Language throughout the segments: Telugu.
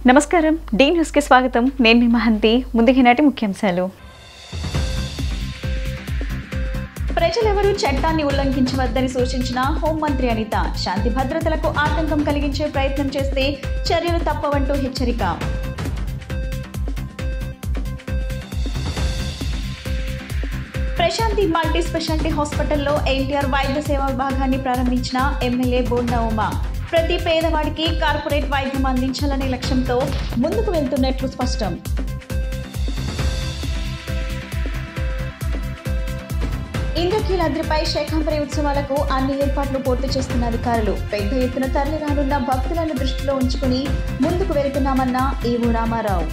నమస్కారం డి న్యూస్ కి స్వాగతం నేను మీ మహంతి ముందుకి నాటి ముఖ్యాంశాలు ప్రజలెవరూ చట్టాన్ని ఉల్లంఘించవద్దని సూచించిన హోంమంత్రి అనిత శాంతి భద్రతలకు ఆటంకం కలిగించే ప్రయత్నం చేస్తే చర్యలు తప్పవంటూ హెచ్చరిక ప్రశాంతి మల్టీ స్పెషాలిటీ హాస్పిటల్లో ఎన్టీఆర్ వైద్య సేవా విభాగాన్ని ప్రారంభించిన ఎమ్మెల్యే బోండా ఉమా ప్రతి పేదవాడికి కార్పొరేట్ వైద్యం అందించాలనే లక్ష్యంతో ముందుకు వెళ్తున్నట్లు స్పష్టం. ఇంద్రకీలాద్రిపై శేఖాంబరి ఉత్సవాలకు అన్ని ఏర్పాట్లు పూర్తి చేస్తున్న అధికారులు పెద్ద ఎత్తున తరలి రానున్న భక్తులను దృష్టిలో ఉంచుకుని ముందుకు వెళ్తున్నామన్న ఈవో రామారావు.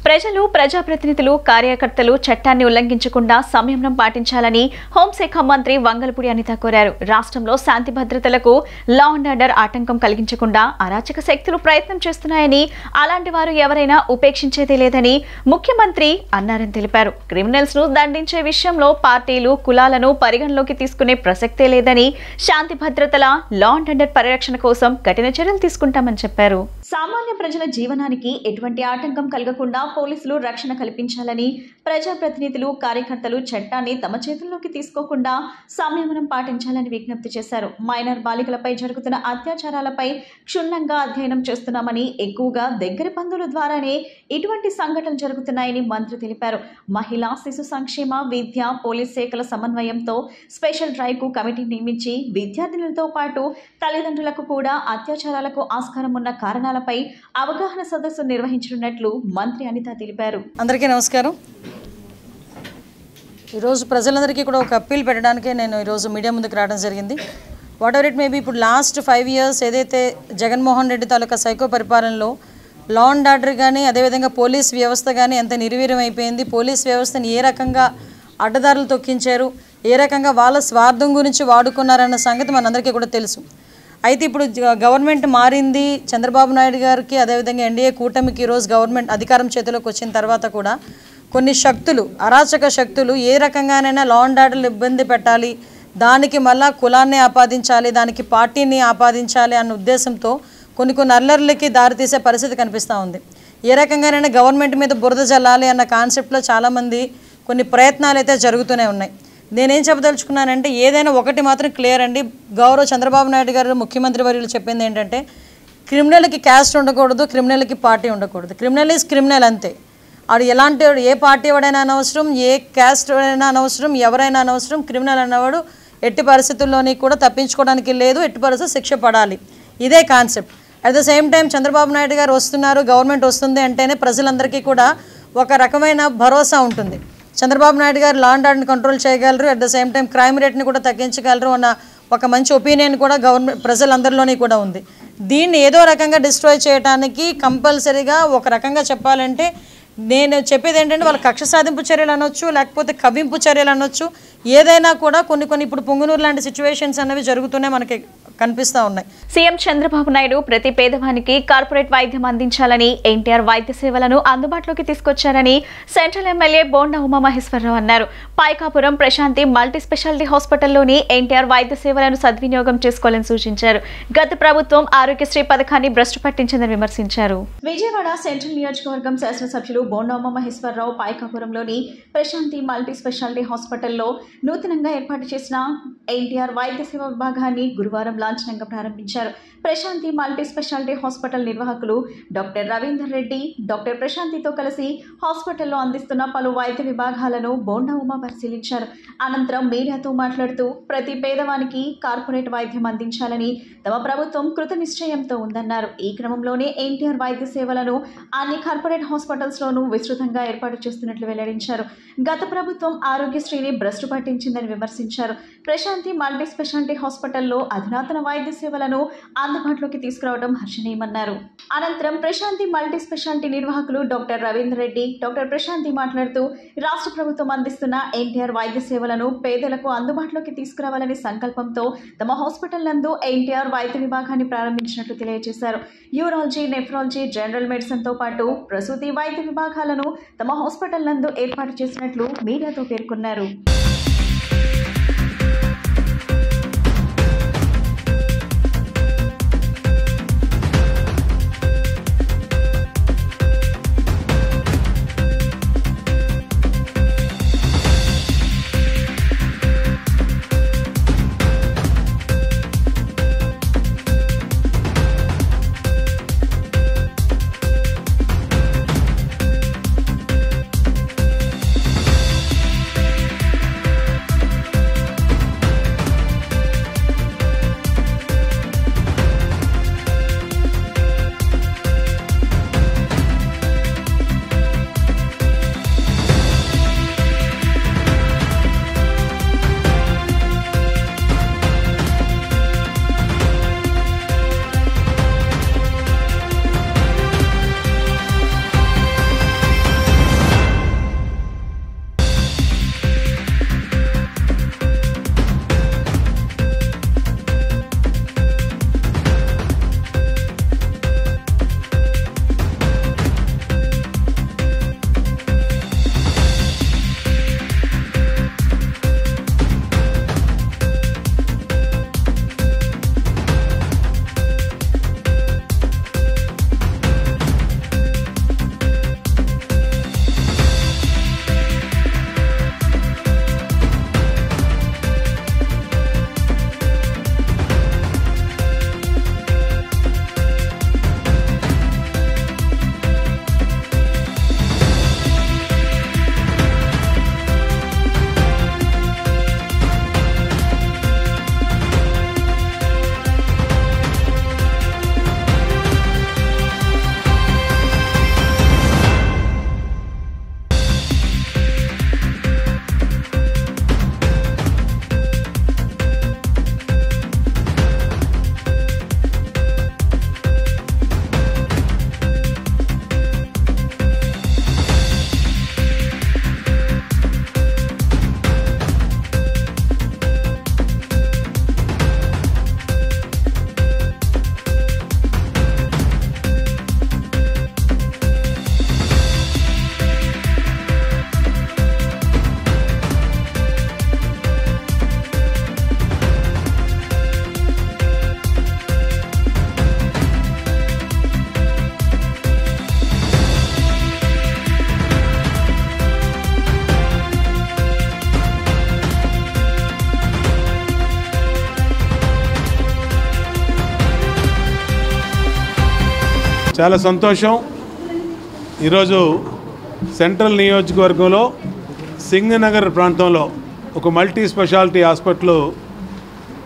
ప్రజలు ప్రజాప్రతినిధులు కార్యకర్తలు చట్టాన్ని ఉల్లంఘించకుండా సంయమనం పాటించాలని హోంశాఖ మంత్రి వంగలపూడి అనిత కోరారు. రాష్ట్రంలో శాంతి భద్రతలకు లా అండ్ ఆర్డర్ ఆటంకం కలిగించకుండా అరాచక శక్తులు ప్రయత్నం చేస్తున్నాయని అలాంటి వారు ఎవరైనా ఉపేక్షించేదే లేదని ముఖ్యమంత్రి అన్నారని తెలిపారు. క్రిమినల్స్ ను దండించే విషయంలో పార్టీలు కులాలను పరిగణలోకి తీసుకునే ప్రసక్తే లేదని శాంతి భద్రతల లా అండ్ ఆర్డర్ పరిరక్షణ కోసం కఠిన చర్యలు తీసుకుంటామని చెప్పారు. సామాన్య ప్రజల జీవనానికి ఎటువంటి ఆటంకం కలగకుండా పోలీసులు రక్షణ కల్పించాలని ప్రజాప్రతినిధులు కార్యకర్తలు చట్టాన్ని తమ చేతుల్లోకి తీసుకోకుండా సంయమనం పాటించాలని విజ్ఞప్తి చేశారు. మైనర్ బాలికలపై జరుగుతున్న అత్యాచారాలపై క్షుణ్ణంగా అధ్యయనం చేస్తున్నామని ఎక్కువగా దగ్గర బంధువుల ద్వారానే ఇటువంటి సంఘటనలు జరుగుతున్నాయని మంత్రి తెలిపారు. మహిళా శిశు సంక్షేమ విద్య పోలీస్ శాఖల సమన్వయంతో స్పెషల్ డ్రైవ్ కు కమిటీ నియమించి విద్యార్థినులతో పాటు తల్లిదండ్రులకు కూడా అత్యాచారాలకు ఆస్కారం ఉన్న కారణాలపై అవగాహన సదస్సు నిర్వహించనున్నట్లు మంత్రి అనిత తెలిపారు. అందరికీ నమస్కారం. ఈరోజు ప్రజలందరికీ కూడా ఒక అప్పీల్ పెట్టడానికే నేను ఈరోజు మీడియా ముందుకు రావడం జరిగింది. వాట్ ఎవర్ ఇట్ మేబీ ఇప్పుడు లాస్ట్ 5 years ఏదైతే జగన్మోహన్ రెడ్డి తాలూకా సైకో పరిపాలనలో లా అండ్ ఆర్డర్ కానీ అదేవిధంగా పోలీస్ వ్యవస్థ కానీ ఎంత నిర్వీర్యం అయిపోయింది, పోలీస్ వ్యవస్థని ఏ రకంగా అడ్డదారులు తొక్కించారు, ఏ రకంగా వాళ్ళ స్వార్థం గురించి వాడుకున్నారన్న సంగతి మనందరికీ కూడా తెలుసు. అయితే ఇప్పుడు గవర్నమెంట్ మారింది, చంద్రబాబు నాయుడు గారికి అదేవిధంగా ఎన్డీఏ కూటమికి ఈరోజు గవర్నమెంట్ అధికారం చేతిలోకి వచ్చిన తర్వాత కూడా కొన్ని శక్తులు అరాచక శక్తులు ఏ రకంగానైనా లా అండ్ ఆర్డర్లు ఇబ్బంది పెట్టాలి, దానికి మళ్ళా కులాన్ని ఆపాదించాలి, దానికి పార్టీని ఆపాదించాలి అన్న ఉద్దేశంతో కొన్ని అల్లర్లకి దారితీసే పరిస్థితి కనిపిస్తూ ఉంది. ఏ రకంగానైనా గవర్నమెంట్ మీద బురద జల్లాలి అన్న కాన్సెప్ట్లో చాలామంది కొన్ని ప్రయత్నాలు అయితే జరుగుతూనే ఉన్నాయి. నేనేం చెప్పదలుచుకున్నానంటే ఏదైనా ఒకటి మాత్రం క్లియర్ అండి. గౌరవ చంద్రబాబు నాయుడు గారు ముఖ్యమంత్రి వర్యులు చెప్పింది ఏంటంటే క్రిమినల్కి క్యాస్ట్ ఉండకూడదు, క్రిమినల్కి పార్టీ ఉండకూడదు. క్రిమినల్ ఈజ్ క్రిమినల్ అంతే. ఆడు ఎలాంటి ఏ పార్టీ వాడైనా అనవసరం, ఏ క్యాస్ట్ వాడైనా అనవసరం, ఎవరైనా అనవసరం. క్రిమినల్ అన్నవాడు ఎట్టి పరిస్థితుల్లోని కూడా తప్పించుకోవడానికి లేదు, ఎట్టి పరిస్థితులు శిక్ష పడాలి. ఇదే concept. At the same time Chandrababu Naidu గారు వస్తున్నారు, గవర్నమెంట్ వస్తుంది అంటేనే ప్రజలందరికీ కూడా ఒక రకమైన భరోసా ఉంటుంది. చంద్రబాబు నాయుడు గారు లా అండ్ ఆర్డర్ని కంట్రోల్ చేయగలరు, at the same time crime రేట్ని కూడా తగ్గించగలరు అన్న ఒక మంచి ఒపీనియన్ కూడా గవర్నమెంట్ ప్రజలందరిలోని కూడా ఉంది. దీన్ని ఏదో రకంగా డిస్ట్రాయ్ చేయడానికి కంపల్సరీగా ఒక రకంగా చెప్పాలంటే నేను చెప్పేది ఏంటంటే వాళ్ళ కక్ష సాధింపు చర్యలు అనొచ్చు, లేకపోతే కవ్వింపు చర్యలు అనొచ్చు. ఏదైనా కూడా కొన్ని ఇప్పుడు పొంగునూరు లాంటి సిచ్యువేషన్స్ అనేవి జరుగుతూనే మనకి కనిపిస్తూ ఉన్నాయి. సీఎం చంద్రబాబు నాయుడు ప్రతి పేదవానికి కార్పొరేట్ వైద్యం అందించాలని ఎన్టీఆర్ వైద్య సేవలను అందుబాటులోకి తీసుకొచ్చారని సెంట్రల్ ఎమ్మెల్యే బోండా ఉమామహేశ్వరరావు అన్నారు. పైకాపురం ప్రశాంతి మల్టీ స్పెషాలిటీ హాస్పిటల్లోని ఎన్టీఆర్ వైద్య సేవలను సద్వినియోగం చేసుకోవాలని సూచించారు. గత ప్రభుత్వం ఆరోగ్యశ్రీ పథకాన్ని భ్రష్టు పట్టించిందని విమర్శించారు. విజయవాడ సెంట్రల్ నియోజకవర్గం శాసనసభ్యులు బోండా ఉమామహేశ్వరరావు పైకాపురంలోని ప్రశాంతి మల్టీ స్పెషాలిటీ హాస్పిటల్లో నూతనంగా ఏర్పాటు చేసిన ఎన్టీఆర్ వైద్య సేవ విభాగాన్ని గురువారం లాంఛనంగా ప్రారంభించారు. ప్రశాంతి మల్టీ స్పెషాలిటీ హాస్పిటల్ నిర్వాహకులు డాక్టర్ రవీందర్ రెడ్డి, డాక్టర్ ప్రశాంతితో కలిసి హాస్పిటల్లో అందిస్తున్న పలు వైద్య విభాగాలను బోండా ఉమా పరిశీలించారు. అనంతరం మీడియాతో మాట్లాడుతూ ప్రతి పేదవానికి కార్పొరేట్ వైద్యం అందించాలని తమ ప్రభుత్వం కృత నిశ్చయంతో ఉందన్నారు. ఈ క్రమంలోనే ఎన్టీఆర్ వైద్య సేవలను అన్ని కార్పొరేట్ హాస్పిటల్స్లోనూ విస్తృతంగా ఏర్పాటు చేస్తున్నట్లు వెల్లడించారు. గత ప్రభుత్వం ఆరోగ్యశ్రీని భ్రష్టు పట్టించిందని విమర్శించారు. ప్రశాంతి మల్టీ స్పెషాలిటీ హాస్పిటల్లో అధునాతన వైద్య సేవలను అందుబాటులోకి తీసుకురావడం హర్షణీయమన్నారు. అనంతరం ప్రశాంతి మల్టీ స్పెషాలిటీ నిర్వాహకులు డాక్టర్ రవీందర్ రెడ్డి, డాక్టర్ ప్రశాంతి మాట్లాడుతూ రాష్ట్ర ప్రభుత్వం అందిస్తున్న ఎన్టీఆర్ వైద్య సేవలను పేదలకు అందుబాటులోకి తీసుకురావాలనే సంకల్పంతో తమ హాస్పిటల్ నందు ఎన్టీఆర్ వైద్య విభాగాన్ని ప్రారంభించినట్లు తెలియజేశారు. యూరాలజీ, నెఫ్రాలజీ, జనరల్ మెడిసిన్ తో పాటు ప్రసూతి వైద్య విభాగాలను తమ హాస్పిటల్ నందు ఏర్పాటు చేసినట్లు మీడియాతో పేర్కొన్నారు. చాలా సంతోషం. ఈరోజు సెంట్రల్ నియోజకవర్గంలో సింగనగర్ ప్రాంతంలో ఒక మల్టీ స్పెషాలిటీ హాస్పిటల్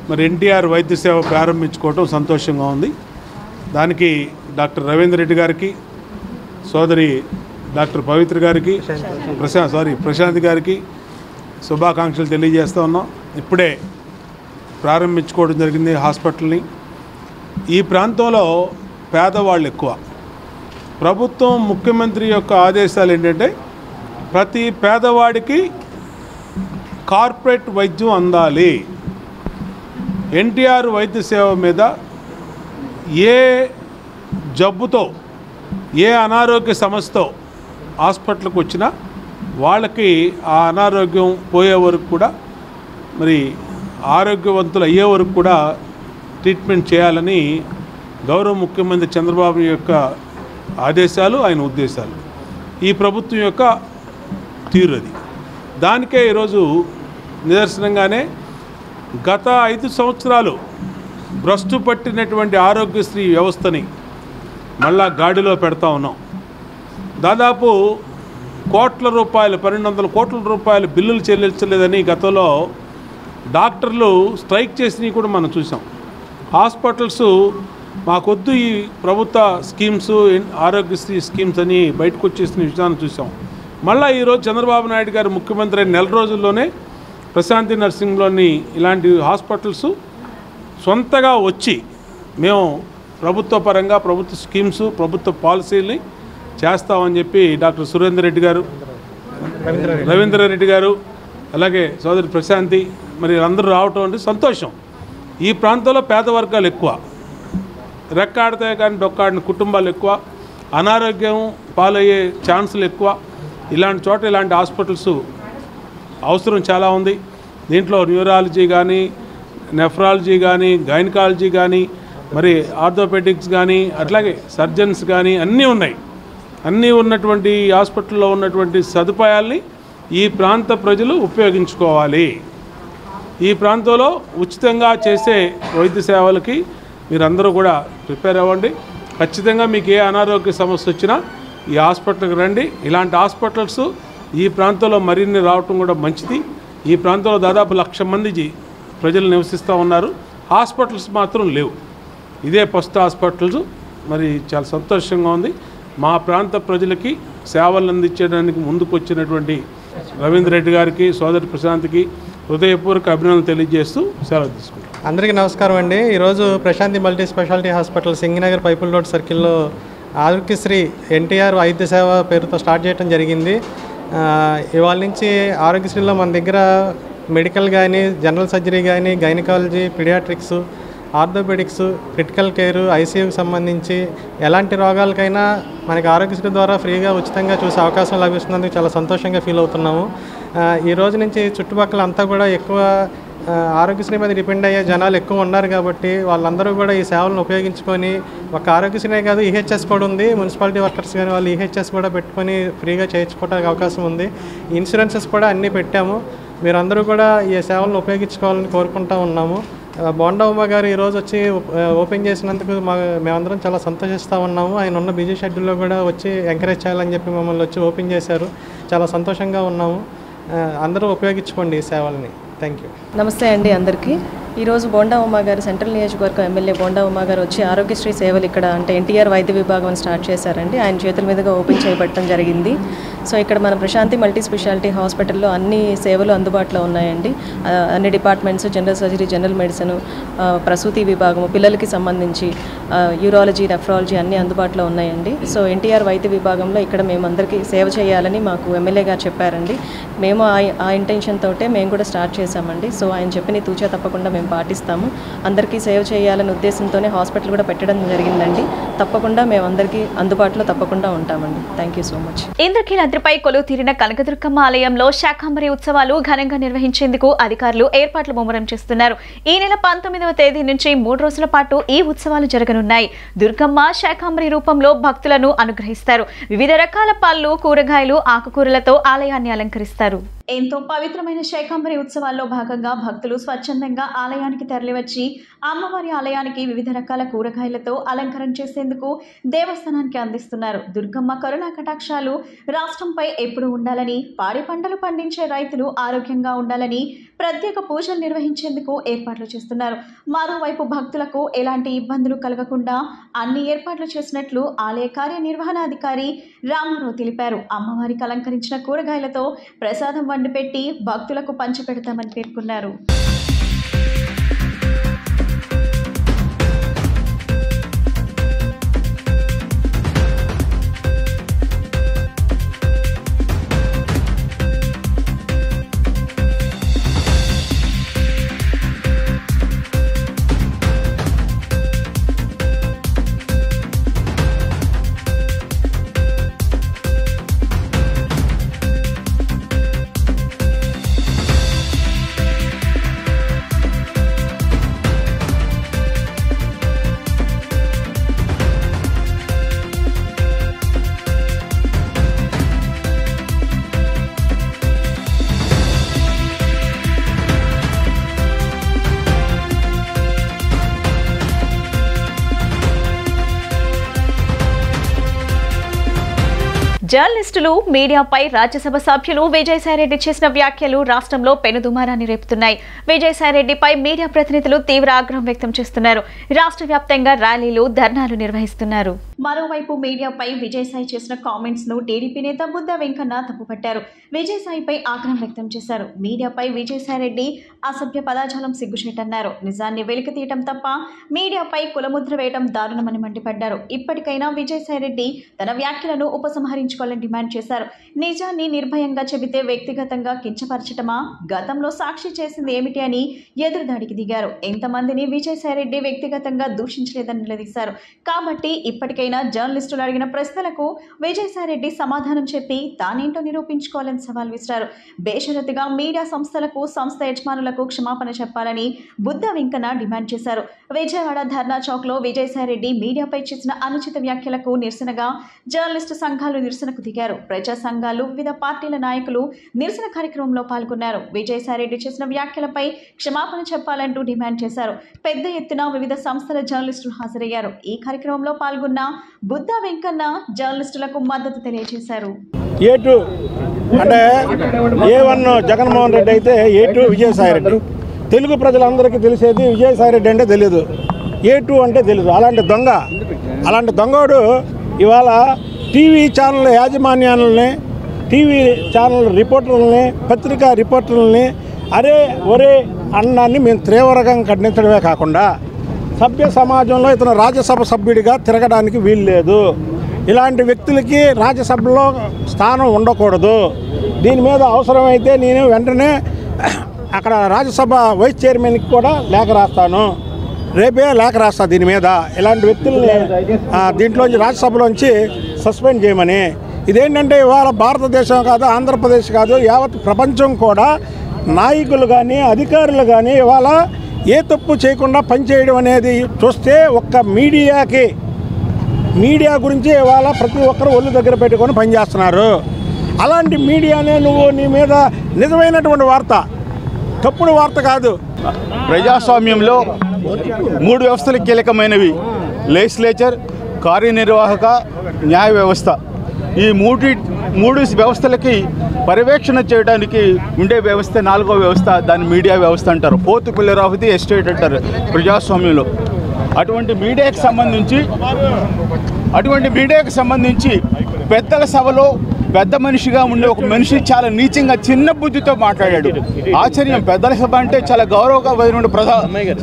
మరి ఎన్టీఆర్ వైద్య సేవ ప్రారంభించుకోవటం సంతోషంగా ఉంది. దానికి డాక్టర్ రవీందర్ రెడ్డి గారికి, సోదరి డాక్టర్ పవిత్ర గారికి, ప్రశాంత్ గారికి శుభాకాంక్షలు తెలియజేస్తూ ఉన్నాం. ఇప్పుడే ప్రారంభించుకోవడం జరిగింది హాస్పిటల్ని. ఈ ప్రాంతంలో పేదవాళ్ళు ఎక్కువ. ప్రభుత్వం ముఖ్యమంత్రి యొక్క ఆదేశాలు ఏంటంటే ప్రతి పేదవాడికి కార్పొరేట్ వైద్యం అందాలి. ఎన్టీఆర్ వైద్య సేవ మీద ఏ జబ్బుతో ఏ అనారోగ్య సమస్యతో హాస్పిటల్కి వచ్చినా వాళ్ళకి ఆ అనారోగ్యం పోయే వరకు కూడా మరి ఆరోగ్యవంతులు అయ్యే వరకు కూడా ట్రీట్మెంట్ చేయాలని గౌరవ ముఖ్యమంత్రి చంద్రబాబు యొక్క ఆదేశాలు, ఆయన ఉద్దేశాలు, ఈ ప్రభుత్వం యొక్క తీరు అది. దానికే ఈరోజు నిదర్శనంగానే గత 5 సంవత్సరాలు భ్రష్టు పట్టినటువంటి ఆరోగ్యశ్రీ వ్యవస్థని మళ్ళా గాడిలో పెడతా ఉన్నాం. దాదాపు కోట్ల రూపాయలు, 1200 కోట్ల రూపాయలు బిల్లులు చెల్లించలేదని గతంలో డాక్టర్లు స్ట్రైక్ చేసినవి కూడా మనం చూసాం. హాస్పిటల్స్ మాకొద్దు ఈ ప్రభుత్వ స్కీమ్స్, ఆరోగ్యశ్రీ స్కీమ్స్ అని బయటకు వచ్చేసిన విషయాన్ని చూసాం. మళ్ళీ ఈరోజు చంద్రబాబు నాయుడు గారు ముఖ్యమంత్రి అయిన నెల రోజుల్లోనే ప్రశాంతి నర్సింగ్లోని ఇలాంటి హాస్పిటల్స్ సొంతగా వచ్చి మేము ప్రభుత్వ పరంగా ప్రభుత్వ స్కీమ్స్, ప్రభుత్వ పాలసీల్ని చేస్తామని చెప్పి డాక్టర్ సురేందర్ రెడ్డి గారు, రవీంద్ర రెడ్డి గారు, అలాగే సోదరి ప్రశాంతి మరి అందరూ రావటం అంటే సంతోషం. ఈ ప్రాంతంలో పేద వర్గాలు ఎక్కువ, రెక్కాడితే కానీ డొక్కాడిన కుటుంబాలు ఎక్కువ, అనారోగ్యం పాలయ్యే ఛాన్సులు ఎక్కువ. ఇలాంటి చోట ఇలాంటి హాస్పిటల్స్ అవసరం చాలా ఉంది. దీంట్లో న్యూరాలజీ కానీ, నెఫ్రాలజీ కానీ, గైనకాలజీ కానీ, మరి ఆర్థోపెడిక్స్ కానీ, అట్లాగే సర్జన్స్ కానీ అన్నీ ఉన్నాయి. అన్నీ ఉన్నటువంటి హాస్పిటల్లో ఉన్నటువంటి సదుపాయాల్ని ఈ ప్రాంత ప్రజలు ఉపయోగించుకోవాలి. ఈ ప్రాంతంలో ఉచితంగా చేసే వైద్య సేవలకి మీరందరూ కూడా ప్రిపేర్ అవ్వండి. ఖచ్చితంగా మీకు ఏ అనారోగ్య సమస్య వచ్చినా ఈ హాస్పిటల్కి రండి. ఇలాంటి హాస్పిటల్స్ ఈ ప్రాంతంలో మరిన్ని రావటం కూడా మంచిది. ఈ ప్రాంతంలో దాదాపు 1,00,000 మంది ప్రజలు నివసిస్తూ ఉన్నారు. హాస్పిటల్స్ మాత్రం లేవు. ఇదే ఫస్ట్ హాస్పిటల్స్. మరి చాలా సంతోషంగా ఉంది. మా ప్రాంత ప్రజలకి సేవలు అందించడానికి ముందుకు వచ్చినటువంటి రవీంద్ర రెడ్డి గారికి, సోదరి ప్రశాంత్కి హృదయపూర్వక అభినందనలు తెలియజేస్తూ సెలవు తీసుకుంటాం. అందరికీ నమస్కారం అండి. ఈరోజు Prashanti multi specialty hospital Singhnagar Pipula road సర్కిల్లో ఆరోగ్యశ్రీ ఎన్టీఆర్ వైద్య సేవ పేరుతో స్టార్ట్ చేయడం జరిగింది. ఇవాళ నుంచి ఆరోగ్యశ్రీలో మన దగ్గర మెడికల్ కానీ, జనరల్ సర్జరీ కానీ, gynaecology, paediatrics, orthopaedics, critical care, ఐసీయూకి సంబంధించి ఎలాంటి రోగాలకైనా మనకి ఆరోగ్యశ్రీ ద్వారా ఫ్రీగా ఉచితంగా చూసే అవకాశం లభిస్తున్నందుకు చాలా సంతోషంగా ఫీల్ అవుతున్నాము. ఈ రోజు నుంచి చుట్టుపక్కల అంతా కూడా ఎక్కువ ఆరోగ్యశ్రీ మీద డిపెండ్ అయ్యే జనాలు ఎక్కువ ఉన్నారు కాబట్టి వాళ్ళందరూ కూడా ఈ సేవలను ఉపయోగించుకొని, ఒక ఆరోగ్యశ్రీనే కాదు ఈహెచ్ఎస్ కూడా ఉంది, మున్సిపాలిటీ వర్కర్స్ కానీ వాళ్ళు ఈహెచ్ఎస్ కూడా పెట్టుకొని ఫ్రీగా చేయించుకోవడానికి అవకాశం ఉంది. ఇన్సూరెన్సెస్ కూడా అన్నీ పెట్టాము. మీరందరూ కూడా ఈ సేవలను ఉపయోగించుకోవాలని కోరుకుంటూ ఉన్నాము. బోండా ఉమ్మ గారు ఈరోజు వచ్చి ఓపెన్ చేసినందుకు మేమందరం చాలా సంతోషిస్తూ ఉన్నాము. ఆయన ఉన్న బిజీ షెడ్యూల్లో కూడా వచ్చి ఎంకరేజ్ చేయాలని చెప్పి మమ్మల్ని వచ్చి ఓపెన్ చేశారు. చాలా సంతోషంగా ఉన్నాము. అందరూ ఉపయోగించుకోండి ఈ సేవల్ని. Thank you. నమస్తే అండి అందరికీ. ఈరోజు బోండా ఉమ్మ గారు, సెంట్రల్ నియోజకవర్గం ఎమ్మెల్యే బోండా ఉమ్మ గారు వచ్చి ఆరోగ్యశ్రీ సేవలు ఇక్కడ అంటే ఎన్టీఆర్ వైద్య విభాగం స్టార్ట్ చేశారండి. ఆయన చేతుల మీదుగా ఓపెన్ చేయబడటం జరిగింది. సో ఇక్కడ మన ప్రశాంతి మల్టీ స్పెషాలిటీ హాస్పిటల్లో అన్ని సేవలు అందుబాటులో ఉన్నాయండి. అన్ని departments, general surgery, general medicine, ప్రసూతి విభాగము, పిల్లలకి సంబంధించి యూరాలజీ, నెఫ్రాలజీ అన్నీ అందుబాటులో ఉన్నాయండి. సో ఎన్టీఆర్ వైద్య విభాగంలో ఇక్కడ మేము అందరికీ సేవ చేయాలని మాకు ఎమ్మెల్యే గారు చెప్పారండి. మేము ఆ ఇంటెన్షన్ తోటే మేము కూడా స్టార్ట్ చేశామండి. సో ఆయన చెప్పిన తూచా తప్పకుండా మేము పాటిస్తాము. అందరికీ సేవ చేయాలనే ఉద్దేశంతోనే హాస్పిటల్ కూడా పెట్టడం జరిగిందండి. తప్పకుండా మేము అందరికీ అందుబాటులో తప్పకుండా ఉంటామండి. Thank you so much. ఇంద్రకీలాద్రిపై కొలువు తీరిన కనకదుర్గమ్మ ఆలయంలో శాకంబరి ఉత్సవాలు ఘనంగా నిర్వహించేందుకు అధికారులు ఏర్పాట్లు ముమ్మరం చేస్తున్నారు. ఈ నెల 19వ తేదీ నుంచి 3 రోజుల పాటు ఈ ఉత్సవాలు జరగనున్నాయి. దుర్గమ్మ శాకంబరి రూపంలో భక్తులను అనుగ్రహిస్తారు. వివిధ రకాల పళ్ళు, కూరగాయలు, ఆకుకూరలతో ఆలయాన్ని అలంకరిస్తారు. ఎంతో పవిత్రమైన శాకంబరి ఉత్సవాల్లో భాగంగా భక్తులు స్వచ్ఛందంగా ఆలయానికి తరలివచ్చి అమ్మవారి ఆలయానికి వివిధ రకాల కూరగాయలతో అలంకరణ చేసేందుకు దేవస్థానానికి అందిస్తున్నారు. దుర్గమ్మ కరుణా కటాక్షాలు రాష్ట్రంపై ఎప్పుడు ఉండాలని, పాడి పంటలు పండించే రైతులు ఆరోగ్యంగా ఉండాలని ప్రత్యేక పూజలు నిర్వహించేందుకు ఏర్పాట్లు చేస్తున్నారు. మరోవైపు భక్తులకు ఎలాంటి ఇబ్బందులు కలగకుండా అన్ని ఏర్పాట్లు చేసినట్లు ఆలయ కార్యనిర్వహణాధికారి రామారావు తెలిపారు. అమ్మవారికి అలంకరించిన కూరగాయలతో ప్రసాదం వండిపెట్టి భక్తులకు పంచిపెడతామని పేర్కొన్నారు. జర్నలిస్టులు మీడియాపై రాజ్యసభ సభ్యులు విజయసాయిరెడ్డి చేసిన వ్యాఖ్యలు రాష్ట్రంలో పెనుదుమారాన్ని రేపుతున్నాయి. విజయసాయిరెడ్డిపై మీడియా ప్రతినిధులు తీవ్ర ఆగ్రహం వ్యక్తం చేస్తున్నారు. రాష్ట్ర వ్యాప్తంగా ర్యాలీలు, ధర్నాలు నిర్వహిస్తున్నారు. మరోవైపు మీడియాపై విజయసాయి చేసిన కామెంట్స్ ను టీడీపీ నేత బుద్ధ వెంకన్న తప్పుపట్టారు. విజయసాయిపై ఆగ్రహం వ్యక్తం చేశారు. మీడియాపై విజయసాయిరెడ్డి అసభ్య పదాజాలం సిగ్గుచేటన్నారు. నిజాన్ని వెలికితీయటం తప్ప మీడియాపై కులముద్ర వేయడం దారుణమని మండిపడ్డారు. ఇప్పటికైనా విజయసాయిరెడ్డి తన వ్యాఖ్యలను ఉపసంహరించుకోవాలని డిమాండ్ చేశారు. నిజాన్ని నిర్భయంగా చెబితే వ్యక్తిగతంగా కించపరచటమా, గతంలో సాక్షి చేసింది ఏమిటి అని ఎదురుదాడికి దిగారు. ఎంతమందిని విజయసాయిరెడ్డి వ్యక్తిగతంగా దూషించలేదని నిలదీశారు. కాబట్టి ఇప్పటికైనా జర్నలిస్టులు అడిగిన ప్రశ్నలకు విజయసాయిరెడ్డి సమాధానం చెప్పి తానేంటో నిరూపించుకోవాలని సవాల్ విసిరారు. బేషరతుగా మీడియా సంస్థలకు, సంస్థ యజమానులకు క్షమాపణ చెప్పాలని బుద్ధ వెంకన్న డిమాండ్ చేశారు. విజయవాడ ధర్నా చౌక్ లో విజయసాయిరెడ్డి మీడియాపై చేసిన అనుచిత వ్యాఖ్యలకు నిరసనగా జర్నలిస్టు సంఘాలు నిరసనకు దిగారు. ప్రజా సంఘాలు, వివిధ పార్టీల నాయకులు నిరసన కార్యక్రమంలో పాల్గొన్నారు. విజయసాయిరెడ్డి చేసిన వ్యాఖ్యలపై క్షమాపణ చెప్పాలంటూ డిమాండ్ చేశారు. పెద్ద ఎత్తున వివిధ సంస్థల జర్నలిస్టులు హాజరయ్యారు. ఈ కార్యక్రమంలో పాల్గొన్న బుద్ధ వెంకన్న జర్నలిస్టులకు మద్దతు తెలియజేశారు. A2 అంటే A1 జగన్మోహన్ రెడ్డి అయితే A2 విజయసాయిరెడ్డి. తెలుగు ప్రజలందరికీ తెలిసేది విజయసాయిరెడ్డి అంటే తెలియదు, A2 అంటే తెలియదు. అలాంటి దొంగోడు ఇవాళ టీవీ ఛానల్ యాజమాన్యాలని, టీవీ ఛానల్ రిపోర్టర్లని, పత్రికా రిపోర్టర్లని అరే ఒరే అన్నాన్ని మేము తీవ్రంగా ఖండించడమే కాకుండా సభ్య సమాజంలో ఇతను రాజ్యసభ సభ్యుడిగా తిరగడానికి వీలు లేదు. ఇలాంటి వ్యక్తులకి రాజ్యసభలో స్థానం ఉండకూడదు. దీని మీద అవసరమైతే నేను వెంటనే అక్కడ రాజ్యసభ వైస్ చైర్మన్కి కూడా లేఖ రాస్తాను, రేపే లేఖ రాస్తా. దీని మీద ఇలాంటి వ్యక్తుల్ని దీంట్లోంచి రాజ్యసభలోంచి సస్పెండ్ చేయమని. ఇదేంటంటే ఇవాళ భారతదేశం కాదు, ఆంధ్రప్రదేశ్ కాదు, యావత్ ప్రపంచం కూడా నాయకులు కానీ అధికారులు కానీ ఇవాళ ఏ తప్పు చేయకుండా పనిచేయడం అనేది చూస్తే ఒక్క మీడియా గురించి ఇవాళ ప్రతి ఒక్కరు ఒళ్ళు దగ్గర పెట్టుకొని పనిచేస్తున్నారు. అలాంటి మీడియానే నువ్వు నీ మీద నిజమైనటువంటి వార్త, తప్పుడు వార్త కాదు. ప్రజాస్వామ్యంలో 3 వ్యవస్థలు కీలకమైనవి: లెజిస్లేచర్, కార్యనిర్వాహక, న్యాయ వ్యవస్థ. ఈ మూడు వ్యవస్థలకి పర్యవేక్షణ చేయడానికి ఉండే వ్యవస్థ 4వ వ్యవస్థ, దాన్ని మీడియా వ్యవస్థ అంటారు. 4th pillar of the estate అంటారు ప్రజాస్వామ్యంలో. అటువంటి మీడియాకి సంబంధించి పెద్దల సభలో పెద్ద మనిషిగా ఉండే ఒక మనిషి చాలా నీచంగా చిన్న బుద్ధితో మాట్లాడాడు. ఆశ్చర్యం. పెద్దల సభ అంటే చాలా గౌరవమైన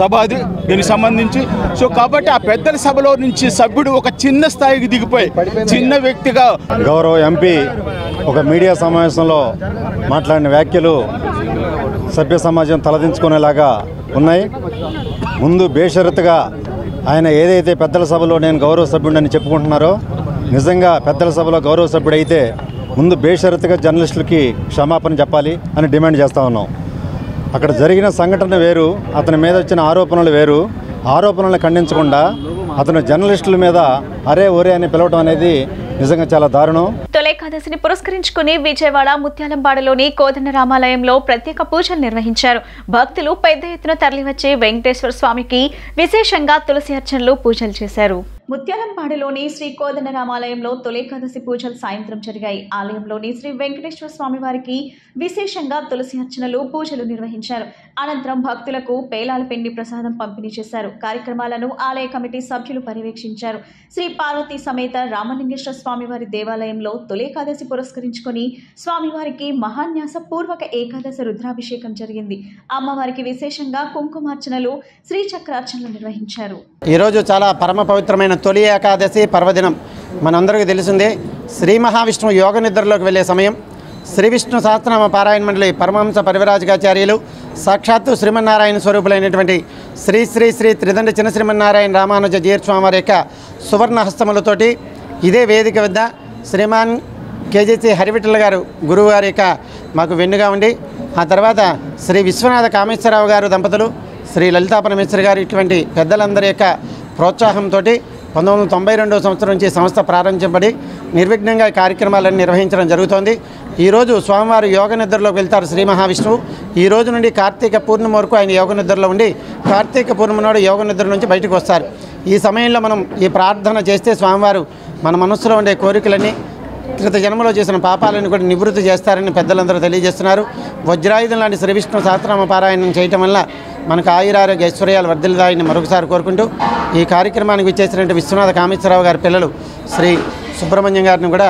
సభ అది, దీనికి సంబంధించి. సో కాబట్టి ఆ పెద్దల సభలో నుంచి సభ్యుడు ఒక చిన్న స్థాయికి దిగిపోయి చిన్న వ్యక్తిగా. గౌరవ ఎంపీ ఒక మీడియా సమావేశంలో మాట్లాడిన వ్యాఖ్యలు సభ్య సమాజం తలదించుకునేలాగా ఉన్నాయి. ముందు బేషరతుగా ఆయన ఏదైతే పెద్దల సభలో నేను గౌరవ సభ్యుడని చెప్పుకుంటున్నారో, నిజంగా పెద్దల సభలో గౌరవ సభ్యుడైతే ముందు బేషరతుగా జర్నలిస్టులకి క్షమాపణ చెప్పాలి అని డిమాండ్ చేస్తూ ఉన్నాం. అక్కడ జరిగిన సంఘటన వేరు, అతని మీద వచ్చిన ఆరోపణలు వేరు. ఆరోపణలను ఖండించకుండా అతను జర్నలిస్టుల మీద అరే ఒరే అని పిలవడం అనేది నిజంగా చాలా దారుణం. తొలి ఏకాదశిని పురస్కరించుకుని విజయవాడ ముత్యాలంపాడులోని కోదండరామాలయంలో ప్రత్యేక పూజలు నిర్వహించారు. భక్తులు పెద్ద ఎత్తున తరలివచ్చి వెంకటేశ్వర స్వామికి విశేషంగా తులసి అర్చనలు పూజలు చేశారు. ముత్యాలంపాడులోని శ్రీ కోదండరామాలయంలో తొలి ఏకాదశి పూజలు సాయంత్రం జరిగాయి. ఆలయంలోని శ్రీ వెంకటేశ్వర స్వామి వారికి విశేషంగా తులసి అర్చనలు పూజలు నిర్వహించారు. అనంతరం భక్తులకు పేలాల పిండి ప్రసాదం పంపిణీ చేశారు. కార్యక్రమాలను ఆలయ కమిటీ సభ్యులు పర్యవేక్షించారు. శ్రీ పార్వతీ సమేత రామలింగేశ్వర స్వామివారి దేవాలయంలో తొలి ఏకాదశి పురస్కరించుకుని స్వామివారికి మహాన్యాస పూర్వక ఏకాదశి రుద్రాభిషేకం జరిగింది. అమ్మవారికి విశేషంగా కుంకుమార్చనలు శ్రీచక్రార్చనలు నిర్వహించారు. ఈరోజు చాలా పరమ పవిత్రమైన తొలి ఏకాదశి పర్వదినం. మనందరికీ తెలిసిందే, శ్రీ మహావిష్ణువు యోగ నిద్రలోకి వెళ్ళే సమయం. శ్రీ విష్ణు సహస్రనామ పారాయణ మండలి పరమహంస పరివ్రాజకాచార్యులు సాక్షాత్తు శ్రీమన్నారాయణ స్వరూపులైనటువంటి శ్రీ శ్రీ శ్రీ త్రిదండి చిన్న శ్రీమన్నారాయణ రామానుజ జీర్స్వామి వారి యొక్క సువర్ణ హస్తములతోటి ఇదే వేదిక వద్ద శ్రీమాన్ కేజీసీ హరివిఠల్ గారు గురువు గారి యొక్క మాకు వెన్నుగా ఉండి, ఆ తర్వాత శ్రీ విశ్వనాథ కామేశ్వరరావు గారు దంపతులు, శ్రీ లలితా పరమేశ్వరి గారు, ఇటువంటి పెద్దలందరి యొక్క ప్రోత్సాహంతో 1992 సంవత్సరం నుంచి సంస్థ ప్రారంభించబడి నిర్విఘ్నంగా కార్యక్రమాలను నిర్వహించడం జరుగుతోంది. ఈరోజు స్వామివారు యోగ నిద్రలోకి వెళ్తారు. శ్రీ మహావిష్ణువు ఈ రోజు నుండి కార్తీక పూర్ణిమ వరకు ఆయన యోగ నిద్రలో ఉండి కార్తీక పూర్ణిమ నాడు యోగ నిద్ర నుంచి బయటకు వస్తారు. ఈ సమయంలో మనం ఈ ప్రార్థన చేస్తే స్వామివారు మన మనస్సులో ఉండే కోరికలన్నీ, క్రిత జన్మలో చేసిన పాపాలను కూడా నివృత్తి చేస్తారని పెద్దలందరూ తెలియజేస్తున్నారు. వజ్రాయుధం లాంటి శ్రీ విష్ణు సహస్రనామ పారాయణం చేయటం వల్ల మనకు ఆయురారోగ్య ఐశ్వర్యాలు వర్ధిల్లుతాయని మరొకసారి కోరుకుంటూ ఈ కార్యక్రమానికి విచ్చేసినటువంటి విశ్వనాథ కామేశ్వరరావు గారి పిల్లలు శ్రీ సుబ్రహ్మణ్యం గారిని కూడా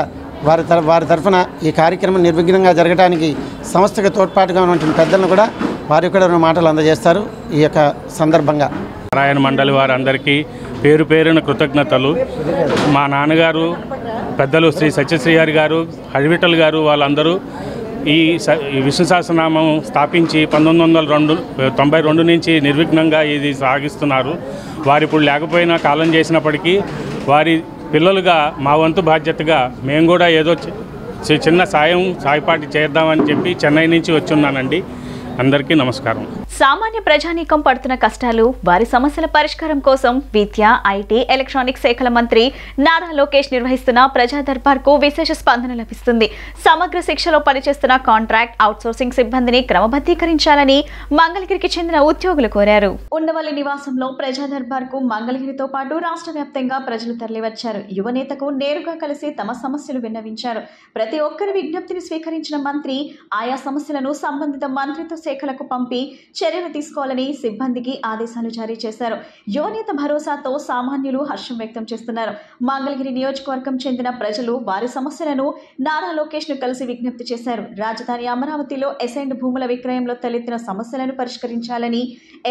వారి తరఫున ఈ కార్యక్రమం నిర్విఘ్నంగా జరగడానికి సంస్థకు తోడ్పాటుగా ఉన్నటువంటి పెద్దలను కూడా వారి కూడా రెండు మాటలు అందజేస్తారు. ఈ యొక్క సందర్భంగా నారాయణ మండలి వారందరికీ పేరు పేరున కృతజ్ఞతలు. మా నాన్నగారు పెద్దలు శ్రీ సత్యశ్రీ గారు, హరివిఠల్ గారు, వాళ్ళందరూ ఈ విష్ణు సహస్రనామం స్థాపించి 1992 నుంచి నిర్విఘ్నంగా ఇది సాగిస్తున్నారు. వారు ఇప్పుడు లేకపోయినా కాలం చేసినప్పటికీ వారి పిల్లలుగా మా వంతు బాధ్యతగా మేము కూడా ఏదో చిన్న సాయపాటి చేద్దామని చెప్పి చెన్నై నుంచి వచ్చున్నానండి. అందరికీ నమస్కారం. సామాన్య ప్రజానీకం పడుతున్న కష్టాలు, వారి సమస్యల పరిష్కారం కోసం విద్య, ఐటీ, ఎలక్ట్రానిక్స్ శాఖల మంత్రి నారా లోకేష్ నిర్వహిస్తున్న ప్రజా దర్బార్కు విశేష స్పందన లభిస్తుంది. సమగ్ర శిక్షలో పనిచేస్తున్న కాంట్రాక్ట్, అవుట్సోర్సింగ్ సిబ్బందిని క్రమబద్ధీకరించాలని మంగళగిరికి చెందిన ఉద్యోగులు కోరారు. ఉండవల్లి నివాసంలో ప్రజా దర్బార్కు మంగళగిరితో పాటు రాష్ట్ర వ్యాప్తంగా ప్రజలు తరలివచ్చారు. యువనేతకు నేరుగా కలిసి తమ సమస్యలు విన్నవించారు. ప్రతి ఒక్కరి విజ్ఞప్తిని స్వీకరించిన మంత్రి ఆయా సమస్యలను సంబంధిత మంత్రిత్వ శాఖలకు పంపి చర్యలు తీసుకోవాలని సిబ్బందికి ఆదేశాలు జారీ చేశారు. యువనేత భరోసాతో సామాన్యులు హర్షం వ్యక్తం చేస్తున్నారు. మంగళగిరి నియోజకవర్గం చెందిన ప్రజలు వారి సమస్యలను నారా లోకేష్ ను కలిసి విజ్ఞప్తి చేశారు. రాజధాని అమరావతిలో అసైన్డ్ భూముల విక్రయంలో తలెత్తిన సమస్యలను పరిష్కరించాలని